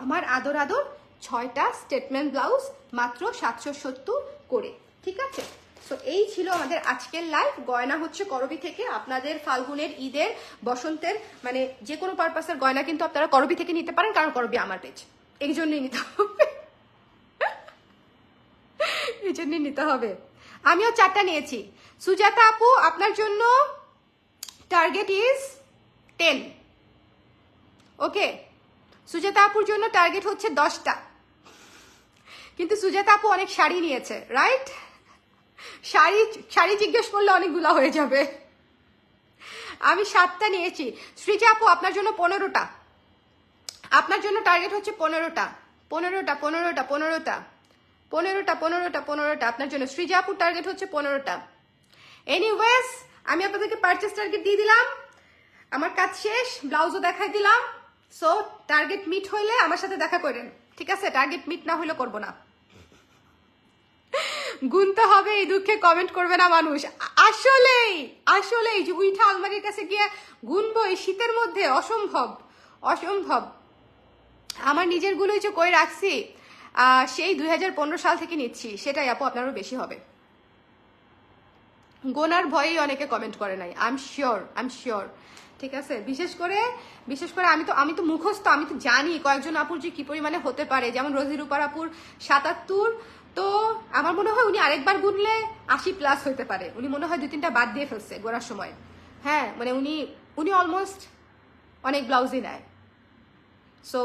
আমার আদর 6টা স্টেটমেন্ট ব্লাউজ মাত্র 770 করে, ঠিক আছে? সো এই ছিল আমাদের আজকের লাইভ। গয়না হচ্ছে করবি থেকে। আপনাদের ফাল্গুনের, ঈদের, বসন্তের, মানে যে কোনো পারপাসের গয়না কিন্তু আপনারা করবি থেকে নিতে পারেন, কারণ করবি আমার পেজ, এই জন্যই নিতে হবে, এই জন্যই নিতে হবে। আমিও 4টা নিয়েছি। সুজাতা আপু আপনার জন্য টার্গেট ইজ 10, ওকে? সুজাতা আপুর জন্য টার্গেট হচ্ছে 10টা। কিন্তু সুজাতা আপু অনেক শাড়ি নিয়েছে, রাইট? শাড়ি জিজ্ঞেস করলে অনেকগুলো হয়ে যাবে। আমি 7টা নিয়েছি। সৃজা আপু আপনার জন্য 15টা। আপনার জন্য টার্গেট হচ্ছে 15টা। আপনার জন্য সৃজা আপুর টার্গেট হচ্ছে 15টা। এনিওয়েজ আমি আপনাদেরকে পারচেস টার্গেট দিয়ে দিলাম, আমার কাজ শেষ, ব্লাউজও দেখাই দিলাম। সো টার্গেট মিট হইলে আমার সাথে দেখা করেন, ঠিক আছে? টার্গেট মিট না হইলে করবো না। গুনতে হবে, এই দুঃখে কমেন্ট করবে না মানুষ। আসলেই যে উইঠা আলমারির কাছে গিয়ে গুনবো এই শীতের মধ্যে, অসম্ভব। আমার নিজের গুলোই যে কই রাখছি, সেই 2015 সাল থেকে নিচ্ছি, সেটাই আপু আপনারও বেশি হবে। গোনার ভয়েই অনেকে কমেন্ট করে নাই, আই এম শিওর, ঠিক আছে? বিশেষ করে আমি তো মুখস্থ, আমি তো জানি কয়েকজন আপুর যে কি পরিমাণে হতে পারে। যেমন রোজিরূপার আপুর 77, তো আমার মনে হয় উনি আরেকবার গুনলে 80+ হতে পারে। উনি মনে হয় 2-3টা বাদ দিয়ে ফেলছে গোনার সময়। হ্যাঁ, মানে উনি অলমোস্ট অনেক ব্লাউজই নেয়। সো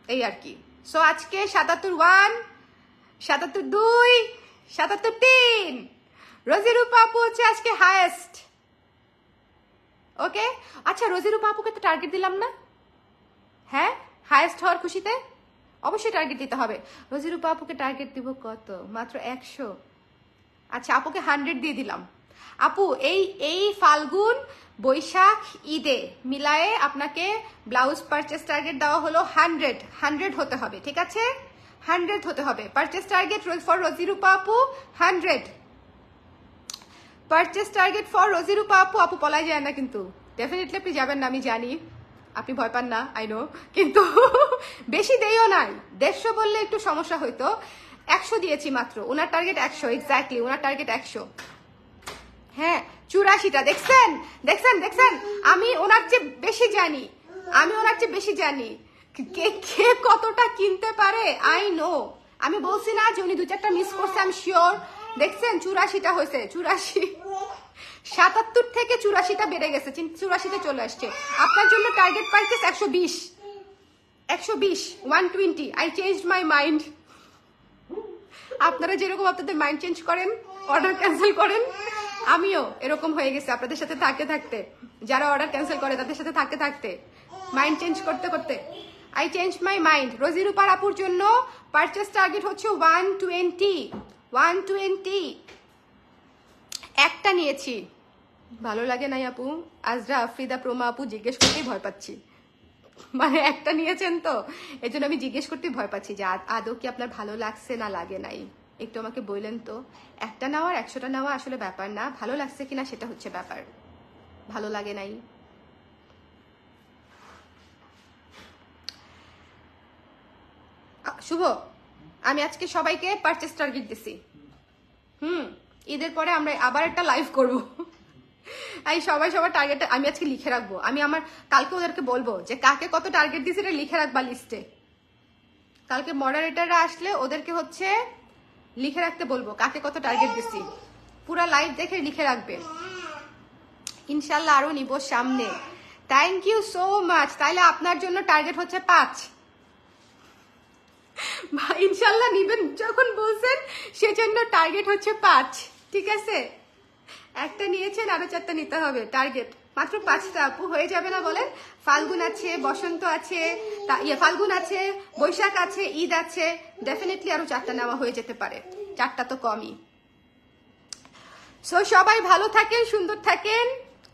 এই আর কি। সো আজকে 77-1, 77-2, 77-3, রোজিরূপা আপু হচ্ছে আজকে হায়েস্ট, ওকে? আচ্ছা, রোজিরূপা আপুকে তো টার্গেট দিলাম না? হ্যাঁ, হায়েস্ট হওয়ার খুশিতে অবশ্যই টার্গেট দিতে হবে। রোজিরূপা আপুকে টার্গেট দিব কত? মাত্র 100। আচ্ছা, আপুকে 100 দিয়ে দিলাম। আপু এই ফাল্গুন, বৈশাখ, ঈদে মিলায়ে আপনাকে ব্লাউজ পারচেস টার্গেট দেওয়া হলো 100 হতে হবে, ঠিক আছে? 100 হতে হবে। পারচেস টার্গেট ফর রোজিরূপা আপু 100। পারচেস টার্গেট ফর রোজিরূপা আপু। আপু পলাই যায় না কিন্তু, ডেফিনেটলি আপনি যাবেন না, আমি জানি আপনি ভয় পান না, আই নো, কিন্তু বেশি দেইও নাই। 150 বললে একটু সমস্যা হইতো। 100 দিয়েছি মাত্র। ওনার টার্গেট 100, এক্স্যাক্টলি ওনার টার্গেট 100। হ্যাঁ, 84টা। দেখছেন, আমি ওনার চেয়ে বেশি জানি, কে কতটা কিনতে পারে, আই নো। আমি বলছি না যে উনি 2-4টা মিস করছে, আমি শিওর। দেখছেন 84টা হয়েছে, 84। 77 থেকে 84টা বেড়ে গেছে, 84তে চলে আসছে। আপনার জন্য target purchase 120, 120। I change my mind. আপনারা যেরকম আপনাদের মাইন্ড চেঞ্জ করেন, অর্ডার ক্যান্সেল করেন, আমিও এরকম হয়ে গেছে আপনাদের সাথে থাকতে। যারা অর্ডার ক্যান্সেল করে তাদের সাথে থাকতে মাইন্ড চেঞ্জ করতে আই চেঞ্জ মাই মাইন্ড। রোজিরূপার আপুর জন্য পারচেস টার্গেট হচ্ছে 120। একটা নিয়েছি, ভালো লাগে নাই আপু। আজরা আফরিদা প্রমা আপু জিজ্ঞেস করতেই ভয় পাচ্ছি, মানে একটা নিয়েছেন তো এই জন্য আমি জিজ্ঞেস করতেই ভয় পাচ্ছি যে আদৌ কি আপনার ভালো লাগছে না লাগে নাই, একটু আমাকে বললেন তো। একটা নেওয়ার 100টা নেওয়া আসলে ব্যাপার না, ভালো লাগছে কিনা সেটা হচ্ছে ব্যাপার। ভালো লাগে নাই। শুভ, আমি আজকে সবাইকে পারচেস টার্গেট দিছি। ঈদের পরে আমরা আবার একটা লাইভ করব। এই সবাই সবার টার্গেট আমি আজকে লিখে রাখবো। আমি আমার কালকে ওদেরকে বলবো যে কাকে কত টার্গেট দিছি এটা লিখে রাখবা লিস্টে। কালকে মডারেটররা আসলে ওদেরকে হচ্ছে লিখে রাখতে বলবো কাকে কত টার্গেট দিছি, পুরা লাইভ দেখে লিখে রাখবে। ইনশাল্লাহ আরো নিব সামনে। Thank you so much. তাইলে আপনার জন্য টার্গেট হচ্ছে 5। ইনশাল্লাহ নিবেন যখন বলছেন সেজন্য টার্গেট হচ্ছে 5, ঠিক আছে? একটা নিয়েছেন, আরো 4টা নিতে হবে। টার্গেট মাত্র 5টা আপু, হয়ে যাবে না বলেন? ফাল্গুন আছে, বসন্ত আছে, ফাল্গুন আছে, বৈশাখ আছে, ঈদ আছে, ডেফিনেটলি আরো 4টা নেওয়া হয়ে যেতে পারে, 4টা তো কমই। সো সবাই ভালো থাকেন, সুন্দর থাকেন,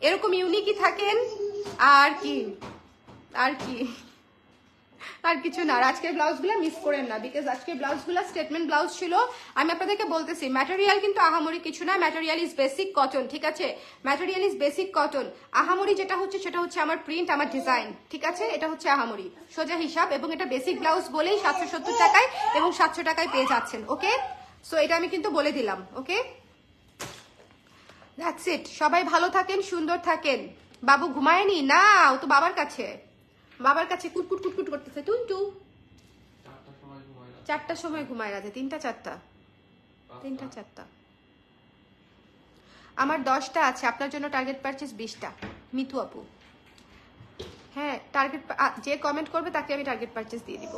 এরকম ইউনিকই থাকেন। আর কি আর কি আর কিছু না। আর আজকের ব্লাউজগুলো মিস করেন না, বিকজ আজকের ব্লাউজগুলো স্টেটমেন্ট ব্লাউজ ছিল। আমি আপনাদেরকে বলতেছি ম্যাটেরিয়াল কিন্তু আহামরি কিছু না, ম্যাটেরিয়াল ইজ বেসিক কটন, ঠিক আছে? Material is basic cotton. আহামরি যেটা হচ্ছে সেটা হচ্ছে আমার প্রিন্ট, আমার ডিজাইন, ঠিক আছে? এটা হচ্ছে আহামরি সোজা হিসাব। এবং এটা বেসিক ব্লাউজ বলেই 770 টাকায় এবং 700 টাকায় পেয়ে যাচ্ছেন, ওকে? সো এটা আমি কিন্তু বলে দিলাম, ওকে? That's it. সবাই ভালো থাকেন, সুন্দর থাকেন। বাবু ঘুমায়নি? না, ও তো বাবার কাছে, বাবার কাছে কুটকুট কুটকুট করতেছে। টুনটু 4টার সময় ঘুমায় রাতে, 3টা 4টা 3টা 4টা। আমার 10টা আছে, আপনার জন্য টার্গেট পারচেস 20টা। মিতু আপু, হ্যাঁ টার্গেট যে কমেন্ট করবে তাকে আমি টার্গেট পারচেস দিয়ে দিব।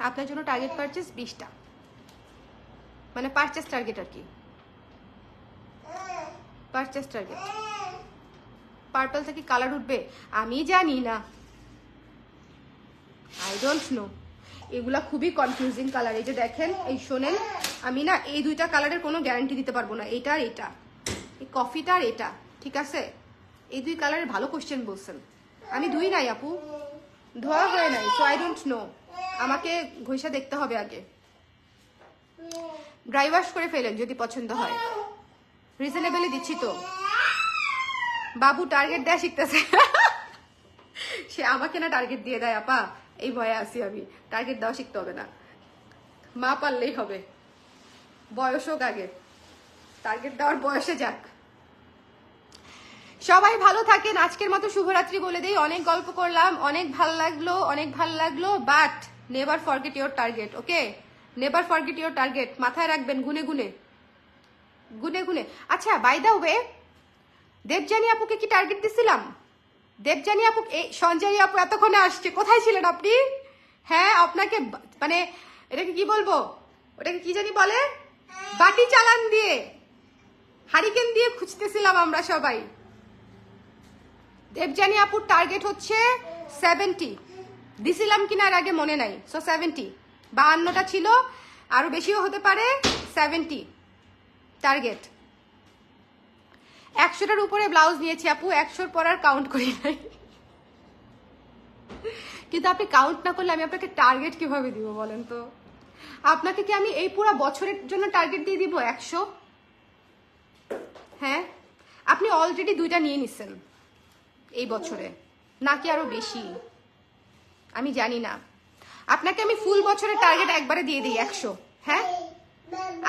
আপনার জন্য টার্গেট পারচেস 20টা, মানে পারচেস টার্গেট আর কি, পারচেস টার্গেট। পার্পল থেকে কালার উঠবে আমি জানি না, আই ডোন্ট নো। এগুলা খুবই কনফিউজিং কালার। এই যে দেখেন, এই শোনেন, আমি না এই 2টা কালারের কোনো গ্যারান্টি দিতে পারবো না, এইটা আর এটা, এই কফিটা আর এটা, ঠিক আছে? এই 2 কালারের ভালো কোশ্চেন বলছেন, আমি ধুই নাই আপু, ধোয়া হয় নাই, সো আই ডোন্ট নো। আমাকে ঘষা দেখতে হবে আগে। ড্রাই ওয়াশ করে ফেলেন যদি পছন্দ হয়, রিজনেবলি দিচ্ছি তো। বাবু টার্গেট দেয়া শিখতেছে। সে আমাকে না টার্গেট দিয়ে দেয় আপা, এই ভয়ে আসি আমি। টার্গেট দেওয়া শিখতে হবে না, মা পারলেই হবে। বয়স হোক আগে, টার্গেট দেওয়ার বয়সে যাক। সবাই ভালো থাকেন। আজকের মতো শুভরাত্রি বলে দেই। অনেক গল্প করলাম, অনেক ভাল লাগলো, অনেক ভাল লাগলো, but never forget your target, okay? Never forget your target, মাথায় রাখবেন গুনে গুনে গুনে গুনে। আচ্ছা, বাই দা ওয়ে, দেবজানী আপুকে কি টার্গেট দিছিলাম? দেবজানী আপু, এই সঞ্জয় আপু এতক্ষণে আসছে, কোথায় ছিলেন আপনি? হ্যাঁ আপনাকে মানে এটাকে কি বলবো, ওটাকে কি জানি বলে, বাটি চালান দিয়ে, হারিকেন দিয়ে খুঁজতেছিলাম আমরা সবাই। দেবজানী আপুর টার্গেট হচ্ছে 70, দিছিলাম কিনা এর আগে মনে নাই, সো 70। 52টা ছিল, আরো বেশিও হতে পারে। 70 টার্গেট। 100টার উপরে ব্লাউজ নিয়েছি আপু, 100র পর আর কাউন্ট করি নাই। কিন্তু আপনি কাউন্ট না করলে আমি আপনাকে টার্গেট কিভাবে দিব বলেন তো? আপনাকে কি আমি এই পুরো বছরের জন্য টার্গেট দিয়ে দিব 100? হ্যাঁ, আপনি অলরেডি 2টা নিয়ে নিছেন এই বছরে, নাকি আরো বেশি আমি জানি না। আপনাকে আমি ফুল বছরের টার্গেট একবারে দিয়ে দিই 100। হ্যাঁ,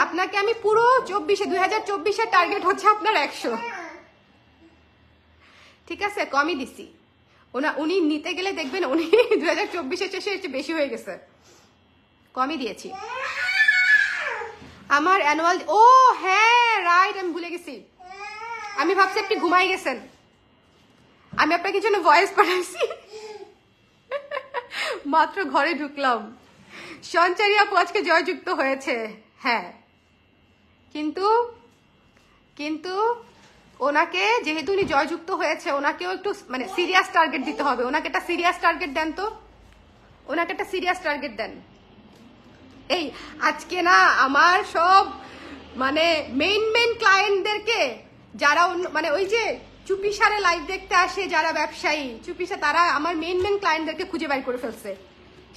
আপনাকে আমি পুরো 2024-এর টার্গেট হচ্ছে আপনার 100, ঠিক আছে? কমই দিছি। উনি নিতে গেলে দেখবেন উনি 2024-এর শেষে একটু বেশি হয়ে গেছে, কমই দিয়েছি। আমার অ্যানুয়াল, ও হ্যাঁ রাইট, আমি ভুলে গেছি। আমি ভাবছি আপনি ঘুমাই গেছেন, আমি আপনাকে জন্য ভয়েস পাঠাইছি। মাত্র ঘরে ঢুকলাম। সঞ্চারী আপু আজকে জয়যুক্ত হয়েছে, হ্যাঁ, কিন্তু কিন্তু ওনাকে যেহেতু উনি জয়যুক্ত হয়েছে, ওনাকেও একটু মানে সিরিয়াস টার্গেট দিতে হবে। ওনাকে একটা সিরিয়াস টার্গেট দেন তো, ওনাকে একটা সিরিয়াস টার্গেট দেন। এই আজকে না আমার সব মানে মেইন ক্লায়েন্টদেরকে যারা মানে ওই যে চুপিসারে লাইভ দেখতে আসে যারা ব্যবসায়ী চুপিসা, তারা আমার মেইন ক্লায়েন্টদেরকে খুঁজে বের করে ফেলছে।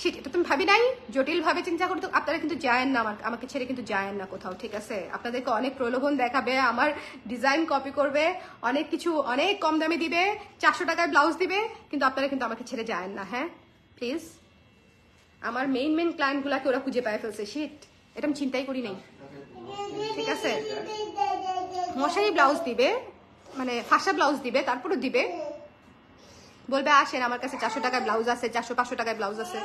সেটা তুমি ভাবি নাই, জটিল ভাবে চিন্তা করতে। আপনারা কিন্তু যায়েন না, আমাকে ছেড়ে কিন্তু যায়েন না কোথাও, ঠিক আছে? আপনাদেরকে অনেক প্রলোভন দেখাবে, আমার ডিজাইন কপি করবে, অনেক কিছু অনেক কম দামে দিবে, 400 টাকায় ব্লাউজ দিবে, কিন্তু আপনারা কিন্তু আমাকে ছেড়ে যায়েন না। হ্যাঁ প্লিজ, আমার মেইন ক্লায়েন্টগুলোকে ওরা খুঁজে পেয়ে ফেলছে। শিট, এটা আমি চিন্তাই করি নাই, ঠিক আছে? মশারি ব্লাউজ দিবে, মানে ফাঁসা ব্লাউজ দিবে, তারপরে দিবে, বলবে আসেন আমার কাছে 400 টাকায় ব্লাউজ আছে, 400-500 টাকায় ব্লাউজ আছে।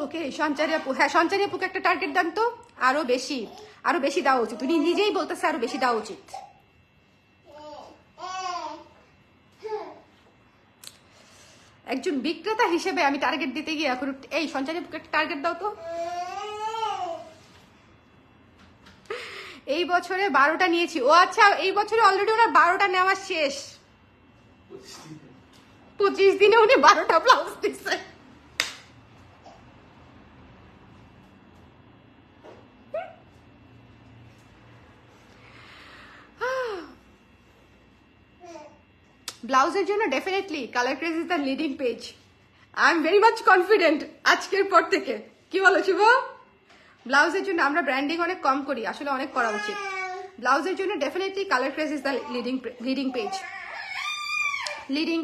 ওকে সঞ্চারী আপু, হ্যাঁ সঞ্চারী আপুকে একটা টার্গেট দেন তো, আরো বেশি দেওয়া উচিত। উনি নিজেই বলতেছে আরো বেশি দেওয়া উচিত। একজন বিক্রেতা হিসেবে আমি টার্গেট দিতে গিয়ে এখন এই সঞ্চারী আপুকে একটা টার্গেট দাও তো। এই বছরে 12টা নিয়েছি। ও আচ্ছা, এই বছরে অলরেডি ওনার 12টা নেওয়া শেষ। 25 দিনে উনি 12টা ব্লাউজ দিচ্ছে। ব্লাউজের জন্য definitely colour craze is the leading page. I am very much confident আজকের পর থেকে। কি বলো শুভ? ব্লাউজের জন্য আমরা ব্র্যান্ডিং অনেক কম করি, আসলে অনেক করা উচিত। ব্লাউজের জন্য definitely colour craze is the leading page, leading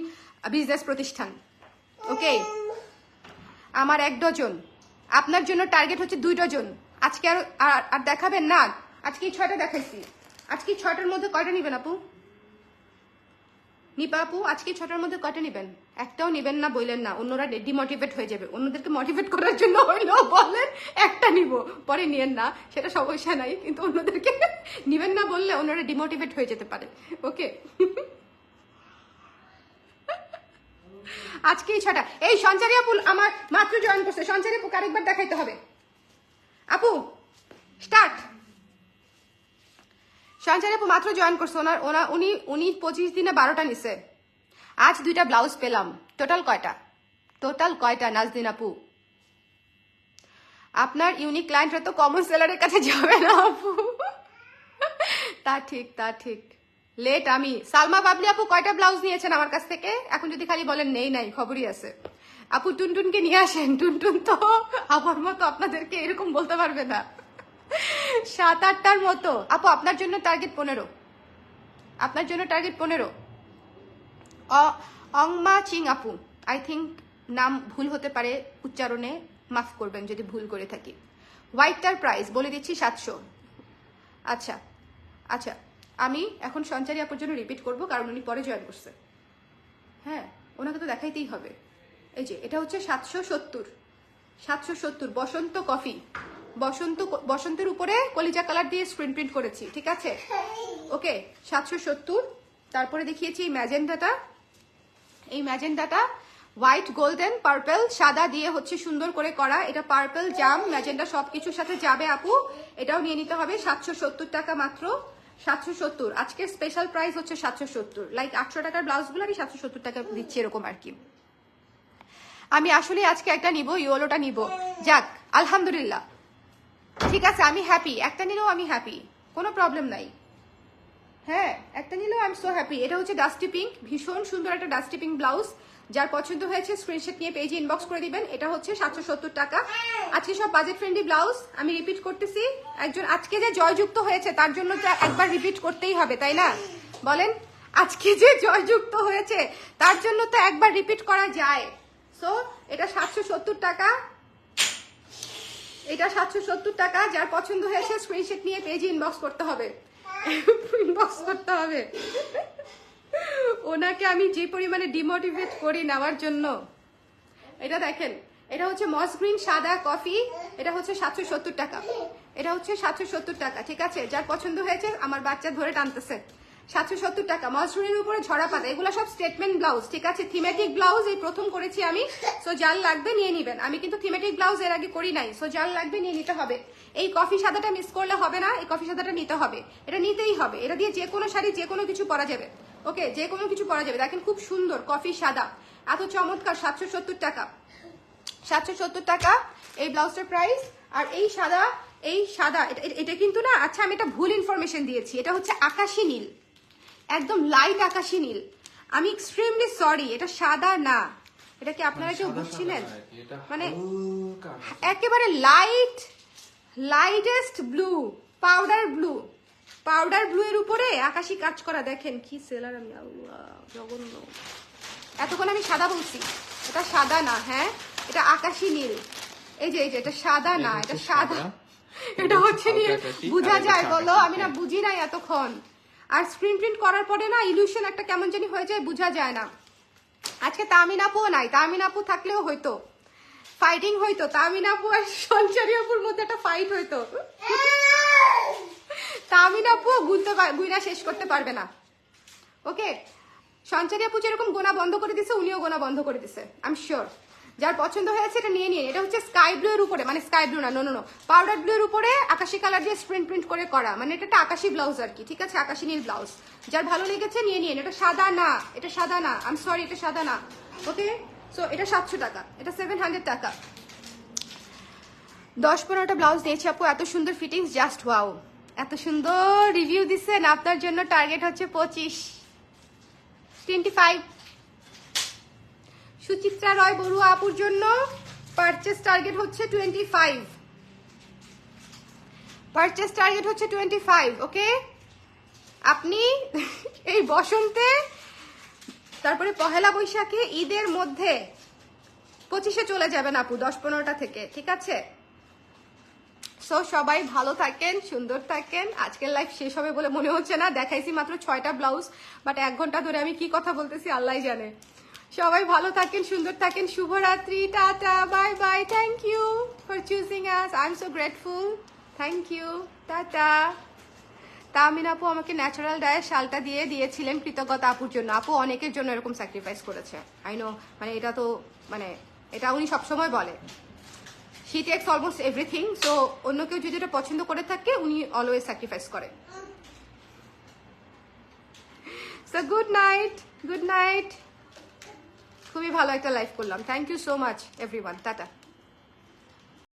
business প্রতিষ্ঠান। ওকে, আমার 1 ডজন, আপনার জন্য টার্গেট হচ্ছে 2 ডজন। আজকে আর দেখাবেন না, আজকে 6টা দেখাইছি। আজকে 6টার মধ্যে কয়টা নিবেন আপু? নিপা আপু, আজকে 6টার মধ্যে কয়টা নিবেন? একটাও নিবেন না বললেন না, অন্যরা ডিমোটিভেট হয়ে যাবে। অন্যদেরকে মোটিভেট করার জন্য হইলেও বলেন একটা নিব, পরে নিয়েন না, সেটা সমস্যা নাই, কিন্তু অন্যদেরকে নিবেন না বললে অন্যরা ডিমোটিভেট হয়ে যেতে পারে। ওকে, আজকে 6টা। এই সঞ্চারী আপু আমার মাত্র জয়েন করছে। সঞ্চারী আপুকে আরেকবার দেখাইতে হবে। আপু স্টার্ট। সঞ্চারী আপু মাত্র জয়েন করছে, উনি 25 দিনে 12টা নিছে। আজ 2টা ব্লাউজ পেলাম। টোটাল কয়টা নাজদিন আপু? আপনার ইউনিক ক্লায়েন্টরা তো কমন সেলারের কাছে যাবে না আপু। তা ঠিক। লেট আমি। সালমা বাবলি আপু কয়টা ব্লাউজ নিয়েছেন আমার কাছ থেকে? এখন যদি খালি বলেন নাই, খবরই আছে। আপু টুনটুনকে নিয়ে আসেন। টুনটুন তো আমার মতো আপনাদেরকে এরকম বলতে পারবে না। 7-8টার মতো। আপু আপনার জন্য টার্গেট 15। আপনার জন্য টার্গেট 15। অংমা চিং আপু, আই থিঙ্ক নাম ভুল হতে পারে উচ্চারণে, মাফ করবেন যদি ভুল করে থাকি। হোয়াইটটার প্রাইস বলে দিচ্ছি 700। আচ্ছা, আমি এখন সঞ্চারী আপুর জন্য রিপিট করব, কারণ উনি পরে জয়েন করছে। হ্যাঁ, ওনাকে তো দেখাইতেই হবে। এই যে এটা হচ্ছে 770 বসন্ত কফি। বসন্তের উপরে কলিজা কালার দিয়ে স্ক্রিন প্রিন্ট করেছি, ঠিক আছে? ওকে, 770। তারপরে দেখিয়েছি এই ম্যাজেন্ডাটা হোয়াইট, গোল্ডেন, পার্পল, সাদা দিয়ে হচ্ছে সুন্দর করে করা। এটা পার্পল, জাম, ম্যাজেন্ডা সবকিছুর সাথে যাবে আপু। এটাও নিয়ে নিতে হবে 770 টাকা মাত্র। 770 আজকের স্পেশাল প্রাইস হচ্ছে 770। লাইক 800 টাকার ব্লাউজগুলো আমি 770 টাকা দিচ্ছি, এরকম আর কি। আমি আসলে আজকে একটা নিব, ইয়োলোটা নিব। যাক আলহামদুলিল্লাহ, ঠিক আছে, আমি হ্যাপি। একটা নিলেও আমি হ্যাপি, কোনো প্রবলেম নাই। হ্যাঁ, একটা নিলেও আই এম সো হ্যাপি। এটা হচ্ছে ডাস্টি পিঙ্ক, ভীষণ সুন্দর একটা ডাস্টি পিঙ্ক ব্লাউজ। যার পছন্দ হয়েছে স্ক্রিনশট নিয়ে পেজে ইনবক্স করে দিবেন। এটা হচ্ছে 770 টাকা। আজকে সব বাজেট ফ্রেন্ডলি ব্লাউজ। আমি রিপিট করতেছি, একজন আজকে যে জয়যুক্ত হয়েছে তার জন্য একবার রিপিট করতেই হবে, তাই না বলেন? আজকে যে জয়যুক্ত হয়েছে তার জন্য তো একবার রিপিট করা যায়। সো এটা 770 টাকা। এটা 770 টাকা। যার পছন্দ হয়েছে স্ক্রিনশট নিয়ে পেজে ইনবক্স করতে হবে। ওনাকে আমি যে পরিমাণে ডিমোটিভেট করি নেওয়ার জন্য। এটা দেখেন, এটা হচ্ছে মস গ্রিন সাদা কফি। এটা হচ্ছে 770 টাকা। এটা হচ্ছে 770 টাকা, ঠিক আছে? যার পছন্দ হয়েছে, আমার বাচ্চা ধরে টানতেছে। 770 টাকা। মস গ্রিনের উপরে ঝরা পাতা, এগুলো সব স্টেটমেন্ট ব্লাউজ, ঠিক আছে? থিমেটিক ব্লাউজ এই প্রথম করেছি আমি। সো যার লাগবে নিয়ে নিবেন। আমি কিন্তু থিমেটিক ব্লাউজ এর আগে করি নাই। সো যার লাগবে নিয়ে নিতে হবে। এই কফি সাদাটা মিস করলে হবে না, এই কফি সাদাটা নিতে হবে। এটা নিতেই হবে। এটা দিয়ে যে কোনো শাড়ি যে কোনো কিছু পরা যাবে। ওকে, যে কোনো কিছু পরা যাবে। দেখেন খুব সুন্দর কফি সাদা, এত চমৎকার। 770 টাকা। 770 টাকা এই ব্লাউজটার প্রাইস। আর এই সাদা এই সাদা এটা কিন্তু না, আচ্ছা আমি একটা ভুল ইনফরমেশন দিয়েছি, এটা হচ্ছে আকাশী নীল, একদম লাইট আকাশী নীল। আমি এক্সট্রিমলি সরি, এটা সাদা না। এটা কি আপনারা কেউ বুঝছিলেন? মানে একেবারে lightest blue, powder blue, powder blue এর উপরে আকাশী কাজ করা। দেখেন কি সেলার আমি, আল্লাহ জঘন্য। এতক্ষণ আমি সাদা বলছি, এটা সাদা না, হ্যাঁ এটা আকাশী নীল। এই যে এটা সাদা না, এটা সাদা, এটা হচ্ছে নীল। বুঝা যায় বলো? আমি না বুঝি নাই এতক্ষণ। আর স্ক্রিন প্রিন্ট করার পরে না ইলিউশন একটা কেমন জানি হয়ে যায়, বুঝা যায় না। আজকে তামিন আপুও নাই, তামিন আপু থাকলেও হয়তো ফাইটিং হইতো, তামিন আপু আর সঞ্চারী আপুর মধ্যে একটা ফাইট হইতো। তামিন আপু গুইনা শেষ করতে পারবে না। ওকে, সঞ্চারী আপু যেরকম গোনা বন্ধ করে দিছে, উনিও গোনা বন্ধ করে দিছে, আই এম শিওর। যার পছন্দ হয়েছে এটা নিয়ে নিন। এটা হচ্ছে স্কাই ব্লু এর উপরে, মানে স্কাই ব্লু না, নো পাউডার ব্লু এর উপরে আকাশি কালার দিয়ে প্রিন্ট করে করা, মানে এটা একটা আকাশি ব্লাউজ আর কি, ঠিক আছে, আকাশি নীল ব্লাউজ। যার ভালো লেগেছে নিয়ে নিন। এটা সাদা না, এটা সাদা না, আই এম সরি, এটা সাদা না। ওকে, সো এটা 700 টাকা, এটা 700 টাকা। 10-15টা ব্লাউজ দিয়েছি আপু, এত সুন্দর ফিটিংস, জাস্ট ওয়াও। এত সুন্দর রিভিউ দিচ্ছেন, আপনার জন্য টার্গেট হচ্ছে 25। সুচিত্রা রয় বড়ুয়া আপুর জন্য পারচেস টার্গেট হচ্ছে 25, পারচেস টার্গেট হচ্ছে 25। ওকে, আপনি এই বসন্তে, তারপরে পহেলা বৈশাখে, ঈদের মধ্যে 25-এ চলে যাবেন আপু, 10-15টা থেকে, ঠিক আছে। সো সবাই ভালো থাকেন, সুন্দর থাকেন। আজকের লাইফ শেষ হবে বলে মনে হচ্ছে না, দেখাইছি মাত্র 6টা ব্লাউজ, বাট 1 ঘন্টা ধরে আমি কি কথা বলতেছি আল্লাহই জানে। সবাই ভালো থাকেন, সুন্দর থাকেন, শুভরাত্রি, tata, bye bye, thank you for choosing us, I am so grateful, thank you, tata. Tamin আপু আমাকে ন্যাচারাল ডায়ের শালটা দিয়েছিলেন কৃতজ্ঞতা আপুর জন্য। আপু অনেকের জন্য এরকম স্যাক্রিফাইস করেছে, আই নো, মানে এটা তো, মানে এটা উনি সবসময় বলে, she takes almost everything. So অন্য কেউ যদি এটা পছন্দ করে থাকে, উনি অলওয়েজ স্যাক্রিফাইস করে। সো গুড নাইট, খুবই ভালো একটা লাইফ করলাম। Thank you so much everyone, tata.